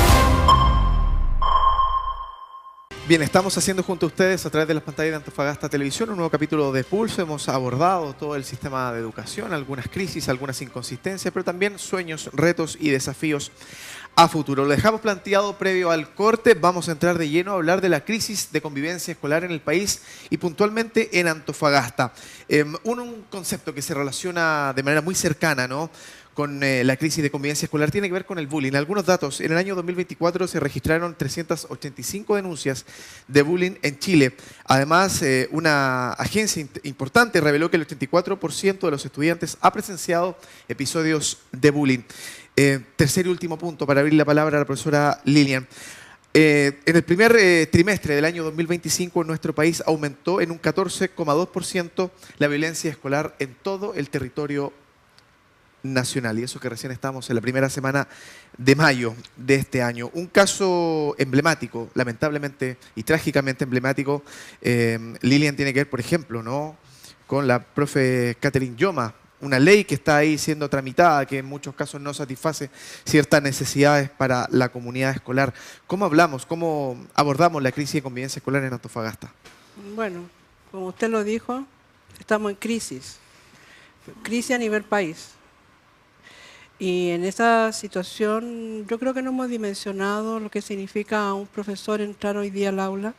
Bien, estamos haciendo junto a ustedes a través de las pantallas de Antofagasta Televisión un nuevo capítulo de Pulso. Hemos abordado todo el sistema de educación, algunas crisis, algunas inconsistencias, pero también sueños, retos y desafíos a futuro. Lo dejamos planteado previo al corte. Vamos a entrar de lleno a hablar de la crisis de convivencia escolar en el país y puntualmente en Antofagasta. Un concepto que se relaciona de manera muy cercana, ¿no?, con la crisis de convivencia escolar tiene que ver con el bullying. Algunos datos: en el año 2024 se registraron 385 denuncias de bullying en Chile. Además, una agencia importante reveló que el 84% de los estudiantes ha presenciado episodios de bullying. Tercer y último punto, para abrir la palabra a la profesora Lilian. En el primer trimestre del año 2025 en nuestro país aumentó en un 14,2% la violencia escolar en todo el territorio nacional, y eso que recién estamos en la primera semana de mayo de este año. Un caso emblemático, lamentablemente y trágicamente emblemático, Lilian, tiene que ver, por ejemplo, ¿no?, con la profe Catherine Yoma, una ley que está ahí siendo tramitada, que en muchos casos no satisface ciertas necesidades para la comunidad escolar. ¿Cómo hablamos, cómo abordamos la crisis de convivencia escolar en Antofagasta? Bueno, como usted lo dijo, estamos en crisis a nivel país. Y en esa situación yo creo que no hemos dimensionado lo que significa a un profesor entrar hoy día al aula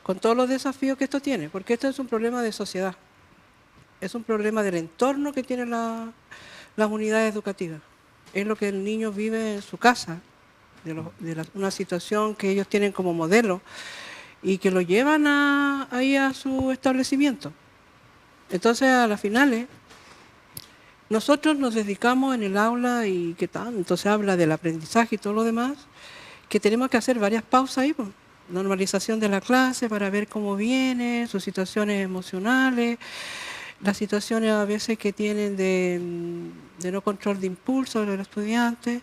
con todos los desafíos que esto tiene, porque esto es un problema de sociedad, es un problema del entorno que tienen las unidades educativas, es lo que el niño vive en su casa, una situación que ellos tienen como modelo y que lo llevan ahí a su establecimiento. Entonces, a las finales, nosotros nos dedicamos en el aula y que tanto se habla del aprendizaje y todo lo demás, que tenemos que hacer varias pausas ahí, pues. Normalización de la clase para ver cómo viene, sus situaciones emocionales, las situaciones a veces que tienen de no control de impulso de los estudiantes.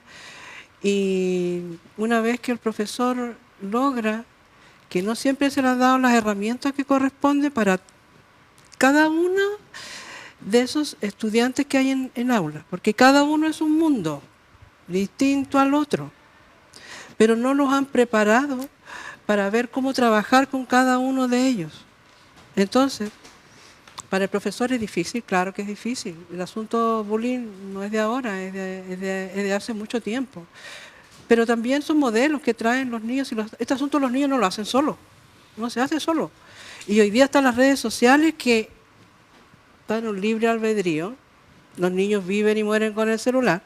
Y una vez que el profesor logra, que no siempre se le han dado las herramientas que corresponden para cada uno de esos estudiantes que hay en aula, porque cada uno es un mundo distinto al otro, pero no los han preparado para ver cómo trabajar con cada uno de ellos. Entonces, para el profesor es difícil, claro que es difícil. El asunto bullying no es de ahora, es de hace mucho tiempo. Pero también son modelos que traen los niños, y este asunto los niños no lo hacen solos, no se hace solo. Y hoy día están las redes sociales que dan un libre albedrío, los niños viven y mueren con el celular,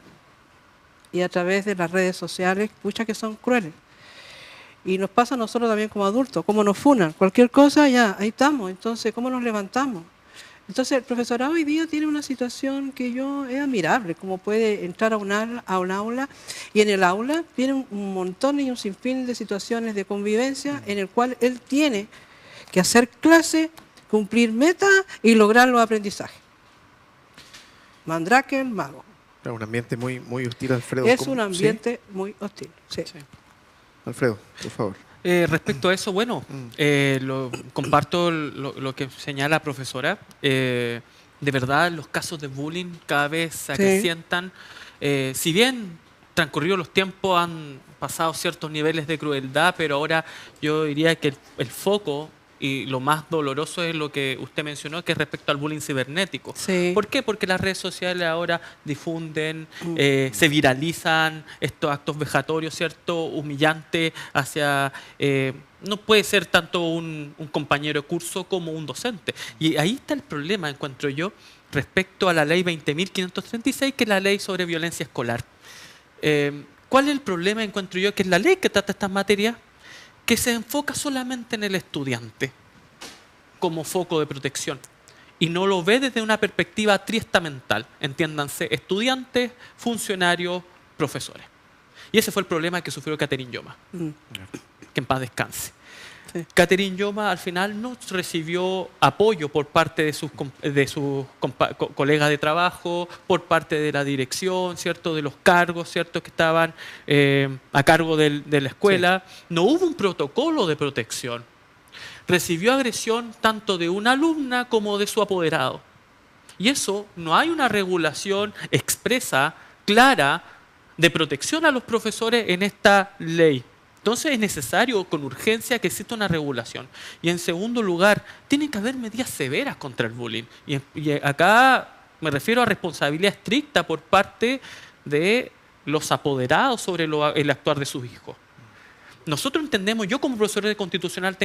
y a través de las redes sociales, pucha que son crueles. Y nos pasa a nosotros también como adultos, cómo nos funan, cualquier cosa ya, ahí estamos. Entonces, ¿cómo nos levantamos? Entonces, el profesorado hoy día tiene una situación que es admirable, como puede entrar a un aula y en el aula tiene un montón y un sinfín de situaciones de convivencia en el cual él tiene que hacer clase, cumplir metas y lograr los aprendizajes. Mandrake, el mago. Claro, un ambiente muy, muy hostil, Alfredo. Es ¿Cómo? un ambiente muy hostil. Sí. Sí. Alfredo, por favor. Respecto a eso, bueno, comparto lo que señala la profesora. De verdad, los casos de bullying cada vez se acrecientan. Si bien transcurridos los tiempos han pasado ciertos niveles de crueldad, pero ahora yo diría que el foco y lo más doloroso es lo que usted mencionó, que es respecto al bullying cibernético. Sí. ¿Por qué? Porque las redes sociales ahora difunden, se viralizan estos actos vejatorios, ¿cierto? Humillantes hacia... no puede ser tanto un compañero de curso como un docente. Y ahí está el problema, encuentro yo, respecto a la ley 20.536, que es la ley sobre violencia escolar. ¿Cuál es el problema, encuentro yo, que es la ley que trata estas materias? Que se enfoca solamente en el estudiante como foco de protección y no lo ve desde una perspectiva triestamental, entiéndanse, estudiantes, funcionarios, profesores. Y ese fue el problema que sufrió Catherine Yoma, que en paz descanse. Sí. Catherine Yoma al final no recibió apoyo por parte de sus colegas de trabajo, por parte de la dirección, ¿cierto? De los cargos, ¿cierto? Que estaban a cargo de la escuela. Sí. No hubo un protocolo de protección. Recibió agresión tanto de una alumna como de su apoderado. Y eso, no hay una regulación expresa, clara, de protección a los profesores en esta ley. Entonces es necesario con urgencia que exista una regulación. Y en segundo lugar, tiene que haber medidas severas contra el bullying. Y acá me refiero a responsabilidad estricta por parte de los apoderados sobre el actuar de sus hijos. Nosotros entendemos, yo como profesor de constitucional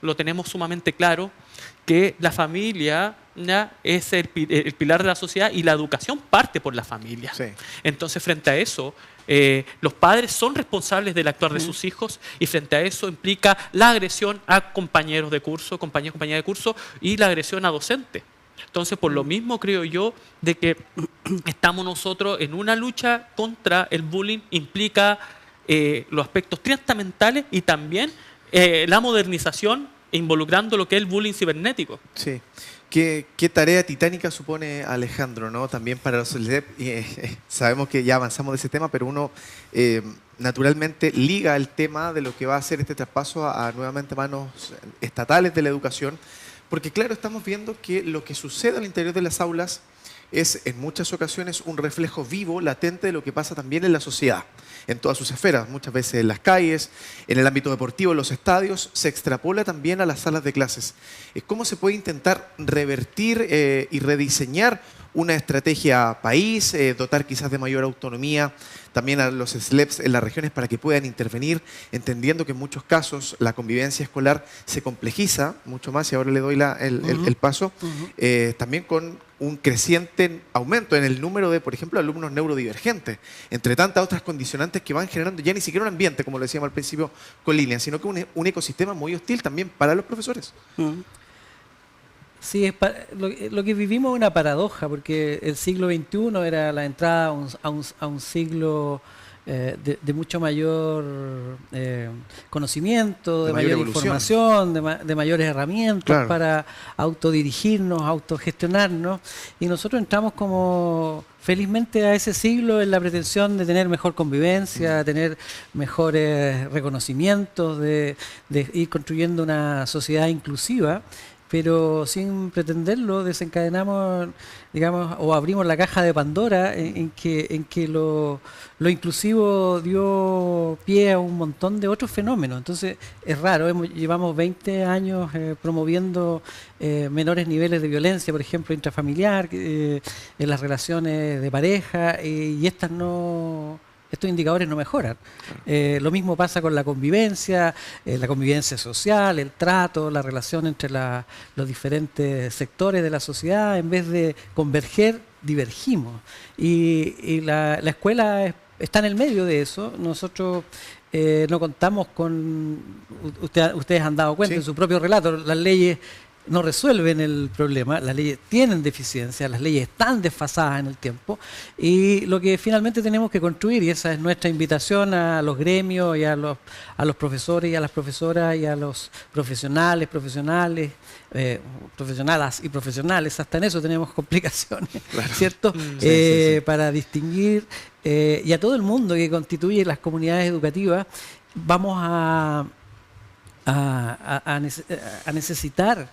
lo tenemos sumamente claro, que la familia es el pilar de la sociedad y la educación parte por la familia. Sí. Entonces, frente a eso, los padres son responsables del actuar de sus hijos y frente a eso implica la agresión a compañeros de curso, compañeras de curso y la agresión a docentes. Entonces, por lo mismo creo yo de que estamos nosotros en una lucha contra el bullying, implica los aspectos triestamentales y también la modernización involucrando lo que es el bullying cibernético. Sí. ¿Qué tarea titánica supone Alejandro, ¿no? También para los SLEP. Sabemos que ya avanzamos de ese tema, pero uno naturalmente liga el tema de lo que va a ser este traspaso a nuevamente manos estatales de la educación, porque claro, estamos viendo que lo que sucede al interior de las aulas es en muchas ocasiones un reflejo vivo, latente de lo que pasa también en la sociedad, en todas sus esferas, muchas veces en las calles, en el ámbito deportivo, en los estadios, se extrapola también a las salas de clases. ¿Cómo se puede intentar revertir y rediseñar una estrategia país, dotar quizás de mayor autonomía también a los SLEPs en las regiones para que puedan intervenir, entendiendo que en muchos casos la convivencia escolar se complejiza mucho más, y ahora le doy el paso, también con un creciente aumento en el número de, por ejemplo, alumnos neurodivergentes, entre tantas otras condicionantes que van generando ya ni siquiera un ambiente, como lo decíamos al principio con Lilian, sino que un ecosistema muy hostil también para los profesores. Sí, lo que vivimos es una paradoja, porque el siglo XXI era la entrada a un siglo de mucho mayor conocimiento, de mayor información, de mayores herramientas para autodirigirnos, autogestionarnos, y nosotros entramos como felizmente a ese siglo en la pretensión de tener mejor convivencia, tener mejores reconocimientos, de ir construyendo una sociedad inclusiva, pero sin pretenderlo desencadenamos, digamos, o abrimos la caja de Pandora en que lo inclusivo dio pie a un montón de otros fenómenos. Entonces es raro, llevamos 20 años promoviendo menores niveles de violencia, por ejemplo, intrafamiliar, en las relaciones de pareja, y estos indicadores no mejoran. Lo mismo pasa con la convivencia social, el trato, la relación entre los diferentes sectores de la sociedad. En vez de converger, divergimos. Y la escuela está en el medio de eso. Nosotros no contamos con... Ustedes han dado cuenta en su propio relato, las leyes no resuelven el problema, las leyes tienen deficiencias, las leyes están desfasadas en el tiempo, y lo que finalmente tenemos que construir, y esa es nuestra invitación a los gremios y a los profesores y a las profesoras y a los profesionales, profesionalas y profesionales, hasta en eso tenemos complicaciones, ¿cierto? Sí. Para distinguir, y a todo el mundo que constituye las comunidades educativas, vamos a necesitar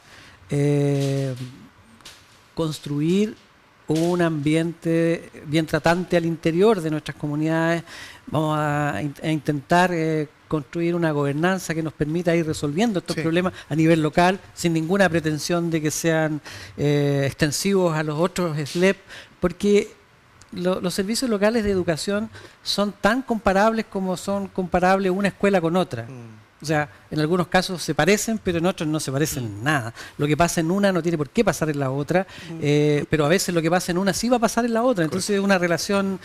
construir un ambiente bien tratante al interior de nuestras comunidades. Vamos a intentar construir una gobernanza que nos permita ir resolviendo estos problemas a nivel local, sin ninguna pretensión de que sean extensivos a los otros SLEP, porque los servicios locales de educación son tan comparables como son comparables una escuela con otra. O sea, en algunos casos se parecen, pero en otros no se parecen en nada. Lo que pasa en una no tiene por qué pasar en la otra, pero a veces lo que pasa en una sí va a pasar en la otra. Entonces es una relación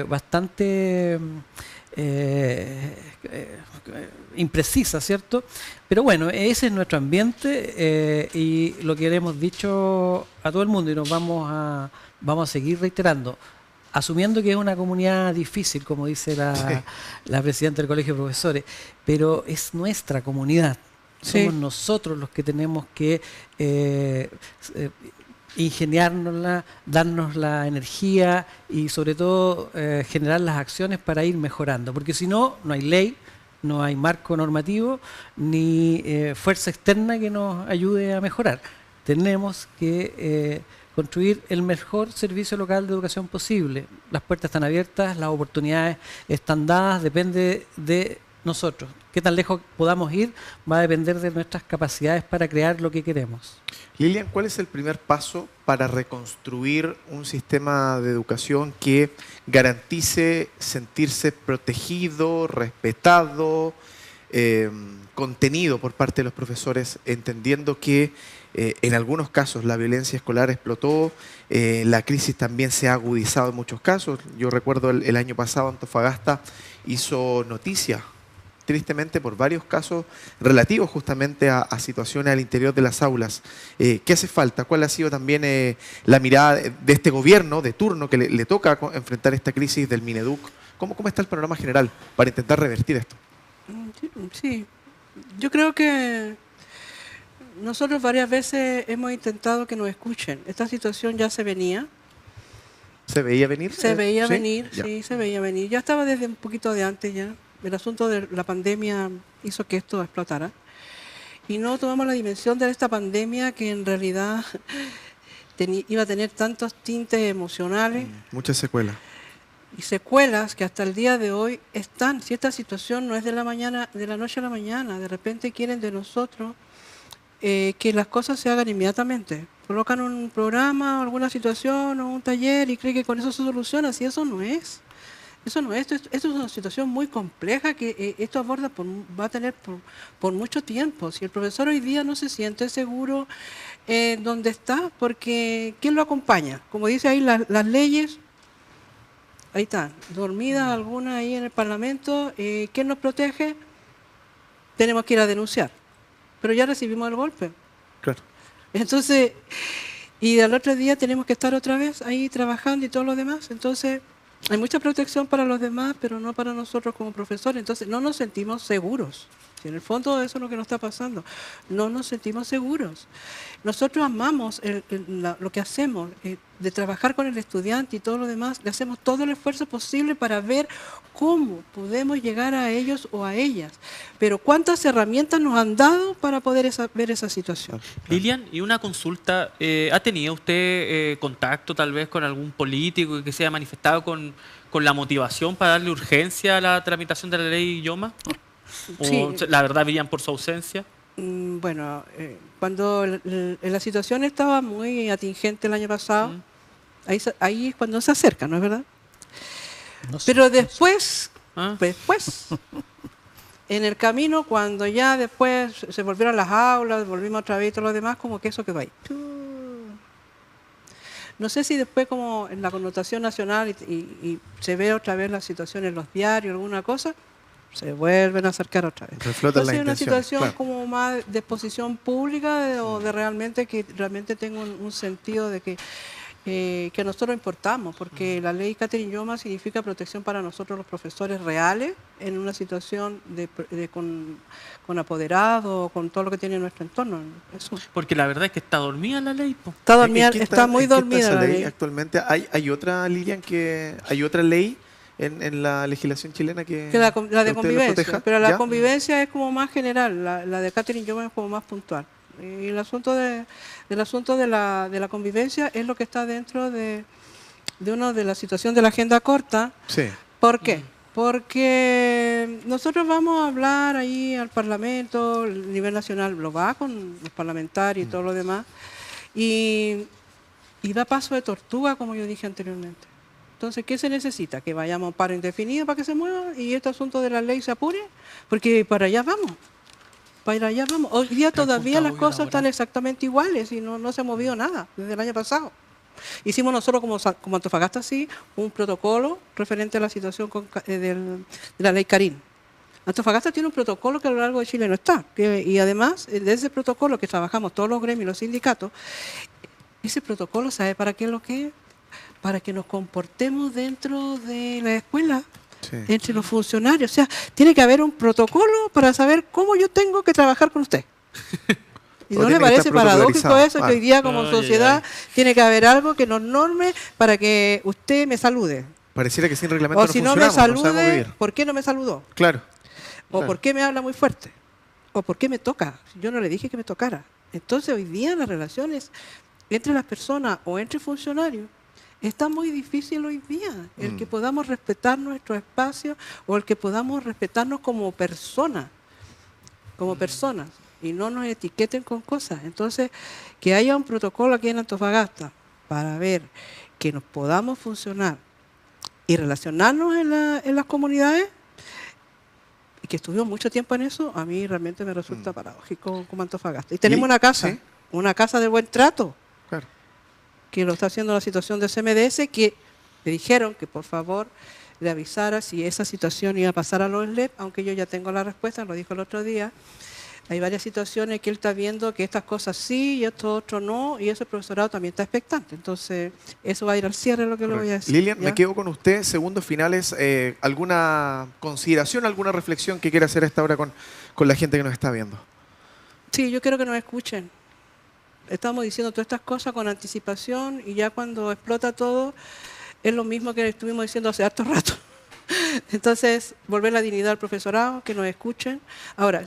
bastante imprecisa, ¿cierto? Pero bueno, ese es nuestro ambiente y lo que le hemos dicho a todo el mundo, y nos vamos a seguir reiterando, asumiendo que es una comunidad difícil, como dice la presidenta del Colegio de Profesores, pero es nuestra comunidad. Somos nosotros los que tenemos que ingeniárnosla, darnos la energía y sobre todo generar las acciones para ir mejorando, porque si no, no hay ley, no hay marco normativo, ni fuerza externa que nos ayude a mejorar. Tenemos que construir el mejor servicio local de educación posible. Las puertas están abiertas, las oportunidades están dadas, depende de nosotros. Qué tan lejos podamos ir va a depender de nuestras capacidades para crear lo que queremos. Lilian, ¿cuál es el primer paso para reconstruir un sistema de educación que garantice sentirse protegido, respetado, contenido por parte de los profesores, entendiendo que en algunos casos la violencia escolar explotó, la crisis también se ha agudizado en muchos casos? Yo recuerdo el año pasado Antofagasta hizo noticia, tristemente, por varios casos relativos justamente a situaciones al interior de las aulas. ¿Qué hace falta? ¿Cuál ha sido también la mirada de este gobierno de turno que le toca enfrentar esta crisis del Mineduc? ¿Cómo está el panorama general para intentar revertir esto? Sí, yo creo que nosotros varias veces hemos intentado que nos escuchen. Esta situación ya se venía. ¿Se veía venir? Se veía ¿Sí? venir, sí, se veía venir. Ya estaba desde un poquito de antes ya. El asunto de la pandemia hizo que esto explotara. Y no tomamos la dimensión de esta pandemia que en realidad iba a tener tantos tintes emocionales. Muchas secuelas. Y secuelas que hasta el día de hoy están. Si esta situación no es de la noche a la mañana, de repente quieren de nosotros que las cosas se hagan inmediatamente. Colocan un programa o alguna situación o un taller y creen que con eso se soluciona. Si eso no es. Eso no es. Esto es una situación muy compleja que esto aborda va a tener por mucho tiempo. Si el profesor hoy día no se siente seguro donde está, porque ¿quién lo acompaña? Como dice ahí las leyes, ahí están, dormidas algunas ahí en el Parlamento. ¿Quién nos protege? Tenemos que ir a denunciar. Pero ya recibimos el golpe. Claro. Entonces, y al otro día tenemos que estar otra vez ahí trabajando y todo lo demás. Entonces, hay mucha protección para los demás, pero no para nosotros como profesores. Entonces, no nos sentimos seguros. Y en el fondo eso es lo que nos está pasando. No nos sentimos seguros. Nosotros amamos lo que hacemos, de trabajar con el estudiante y todo lo demás. Le hacemos todo el esfuerzo posible para ver cómo podemos llegar a ellos o a ellas. Pero ¿cuántas herramientas nos han dado para poder ver esa situación? Lilian, y una consulta, ¿ha tenido usted contacto tal vez con algún político que se haya manifestado con la motivación para darle urgencia a la tramitación de la ley IOMA? ¿O Sí. la verdad veían por su ausencia? Bueno, cuando la situación estaba muy atingente el año pasado, ahí es cuando se acerca, ¿no es verdad? No sé. Pero después, ¿Ah? en el camino, cuando ya después se volvieron las aulas, volvimos otra vez y todo lo demás, como que eso quedó ahí. No sé si después como en la connotación nacional y se ve otra vez la situación en los diarios, alguna cosa, se vuelven a acercar otra vez. Reflotan las Entonces es una intenciones, situación claro. como más de exposición pública o de realmente que realmente tenga un sentido de que nosotros importamos, porque la ley Catherine Yoma significa protección para nosotros los profesores reales en una situación con apoderados, con todo lo que tiene nuestro entorno. Eso. Porque la verdad es que está dormida la ley, po. Está, dormida, ¿En qué está muy en qué dormida esa la ley. actualmente? ¿Hay otra, Lilian, hay otra ley en la legislación chilena que Que la de que usted lo convivencia, proteja? pero la ¿Ya? convivencia es como más general, la de Catherine Yoma es como más puntual. Y el asunto de la convivencia es lo que está dentro de la situación de la agenda corta. Sí. ¿Por qué? Porque nosotros vamos a hablar ahí al Parlamento, el nivel nacional lo va con los parlamentarios y todo lo demás, y da paso de tortuga, como yo dije anteriormente. Entonces, ¿qué se necesita? Que vayamos a un paro indefinido para que se mueva y este asunto de la ley se apure, porque para allá vamos. Para allá vamos. Hoy día todavía las cosas están exactamente iguales y no se ha movido nada desde el año pasado. Hicimos nosotros como Antofagasta sí un protocolo referente a la situación de la ley Karin. Antofagasta tiene un protocolo que a lo largo de Chile no está. Y además, de ese protocolo que trabajamos todos los gremios y los sindicatos, ese protocolo, ¿sabe para qué es lo que es? Para que nos comportemos dentro de la escuela. Sí. Entre los funcionarios. O sea, tiene que haber un protocolo para saber cómo yo tengo que trabajar con usted. ¿Y O no tiene le que parece estar paradójico protocolarizado, eso? Que claro. hoy día como Ay, sociedad tiene que haber algo que nos norme para que usted me salude. Pareciera que sin reglamento O si no me funcionamos, no sabemos salude, vivir. ¿por qué no me saludó? Claro. ¿O Claro. por qué me habla muy fuerte? ¿O por qué me toca? Yo no le dije que me tocara. Entonces hoy día las relaciones entre las personas o entre funcionarios está muy difícil hoy día. El que podamos respetar nuestro espacio o el que podamos respetarnos como personas. Como personas. Y no nos etiqueten con cosas. Entonces, que haya un protocolo aquí en Antofagasta para ver que nos podamos funcionar y relacionarnos en las comunidades, y que estuvimos mucho tiempo en eso, a mí realmente me resulta paradójico como Antofagasta. Y tenemos ¿Sí? una casa de buen trato, Claro. que lo está haciendo la situación de CMDS, que me dijeron que por favor le avisara si esa situación iba a pasar a los SLEP, aunque yo ya tengo la respuesta, lo dijo el otro día. Hay varias situaciones que él está viendo que estas cosas sí y esto otro no, y ese profesorado también está expectante. Entonces, eso va a ir al cierre, lo que le voy a decir. Lilian, ¿ya? me quedo con usted. Segundos finales, ¿alguna consideración, alguna reflexión que quiera hacer a esta hora con la gente que nos está viendo? Sí, yo quiero que nos escuchen. Estamos diciendo todas estas cosas con anticipación y ya cuando explota todo es lo mismo que estuvimos diciendo hace harto rato. Entonces, volver la dignidad al profesorado, que nos escuchen. Ahora,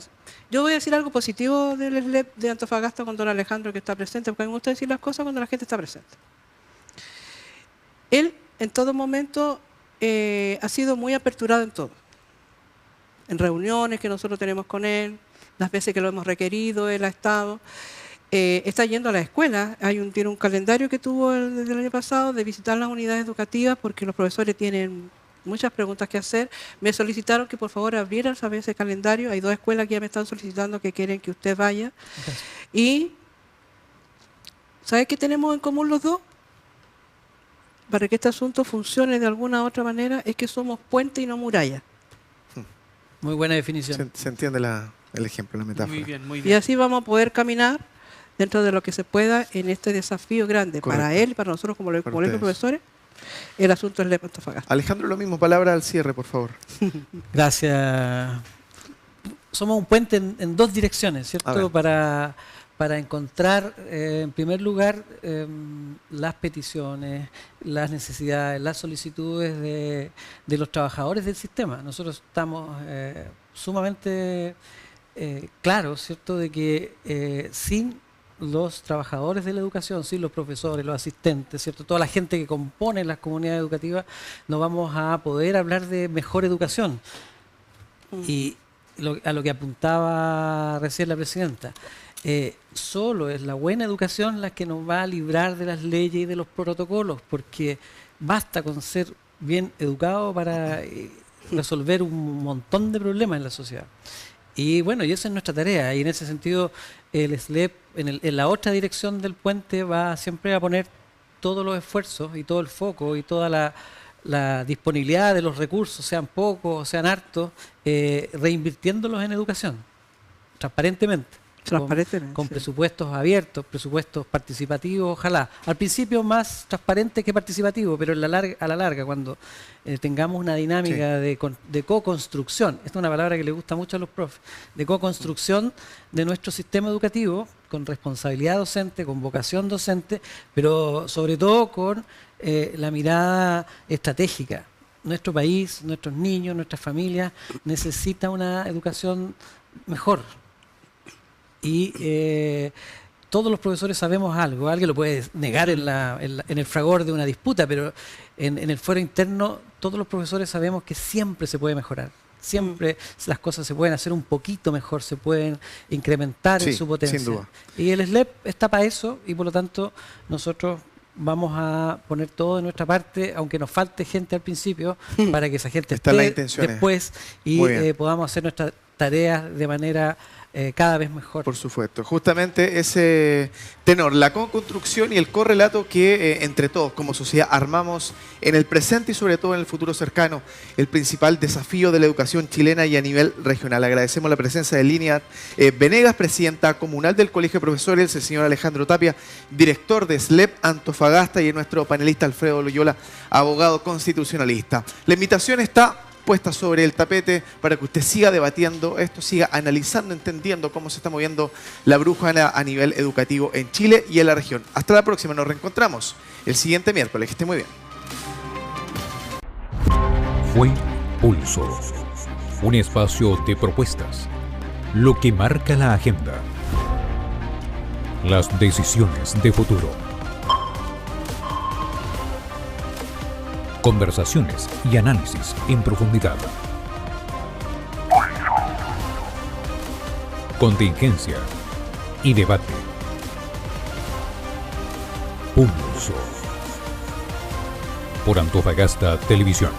yo voy a decir algo positivo del SLEP de Antofagasta con don Alejandro, que está presente, porque me gusta decir las cosas cuando la gente está presente. Él, en todo momento, ha sido muy aperturado en todo. En reuniones que nosotros tenemos con él, las veces que lo hemos requerido, él ha estado. Está yendo a la escuela. Tiene un calendario que tuvo desde el año pasado de visitar las unidades educativas porque los profesores tienen muchas preguntas que hacer. Me solicitaron que por favor abriera ese calendario. Hay 2 escuelas que ya me están solicitando que quieren que usted vaya. Gracias. Y ¿sabe qué tenemos en común los dos? Para que este asunto funcione de alguna u otra manera es que somos puente y no muralla. Muy buena definición. Se entiende el ejemplo, la metáfora. Muy bien, muy Y bien. así vamos a poder caminar dentro de lo que se pueda en este desafío grande para Correcto. él y para nosotros como colegios ustedes. profesores. El asunto es SLEP Antofagasta. Alejandro, lo mismo, palabra al cierre, por favor. Gracias. Somos un puente en 2 direcciones, A ver. ¿cierto? Para encontrar, en primer lugar, las peticiones, las necesidades, las solicitudes de los trabajadores del sistema. Nosotros estamos sumamente claros, ¿cierto?, de que sin los trabajadores de la educación, sin los profesores, los asistentes, ¿cierto?, toda la gente que compone las comunidades educativas, no vamos a poder hablar de mejor educación. Y a lo que apuntaba recién la presidenta, solo es la buena educación la que nos va a librar de las leyes y de los protocolos, porque basta con ser bien educado para resolver un montón de problemas en la sociedad. Y bueno, y esa es nuestra tarea, y en ese sentido el SLEP en la otra dirección del puente va siempre a poner todos los esfuerzos y todo el foco y toda la disponibilidad de los recursos, sean pocos o sean hartos, reinvirtiéndolos en educación, transparentemente. Con sí. presupuestos abiertos, presupuestos participativos, ojalá. Al principio más transparente que participativo, pero a la larga, cuando tengamos una dinámica de co-construcción, esta es una palabra que le gusta mucho a los profes, de co-construcción de nuestro sistema educativo, con responsabilidad docente, con vocación docente, pero sobre todo con la mirada estratégica. Nuestro país, nuestros niños, nuestras familias necesitan una educación mejor. Y todos los profesores sabemos algo, alguien lo puede negar en el fragor de una disputa, pero en el fuero interno todos los profesores sabemos que siempre se puede mejorar, siempre las cosas se pueden hacer un poquito mejor, se pueden incrementar en su potencia. Sin duda. Y el SLEP está para eso y por lo tanto nosotros vamos a poner todo de nuestra parte, aunque nos falte gente al principio, para que esa gente esté después y podamos hacer nuestras tareas de manera cada vez mejor. Por supuesto. Justamente ese tenor, la co-construcción y el correlato que entre todos como sociedad armamos en el presente y sobre todo en el futuro cercano, el principal desafío de la educación chilena y a nivel regional. Agradecemos la presencia de Lilian Venegas, presidenta comunal del Colegio de Profesores, el señor Alejandro Tapia, director de SLEP Antofagasta, y nuestro panelista Alfredo Loyola, abogado constitucionalista. La invitación está puesta sobre el tapete para que usted siga debatiendo esto, siga analizando, entendiendo cómo se está moviendo la brújula a nivel educativo en Chile y en la región. Hasta la próxima, nos reencontramos el siguiente miércoles. Que esté muy bien. Fue Pulso, un espacio de propuestas, lo que marca la agenda, las decisiones de futuro. Conversaciones y análisis en profundidad. Contingencia y debate. Pulso. Por Antofagasta Televisión.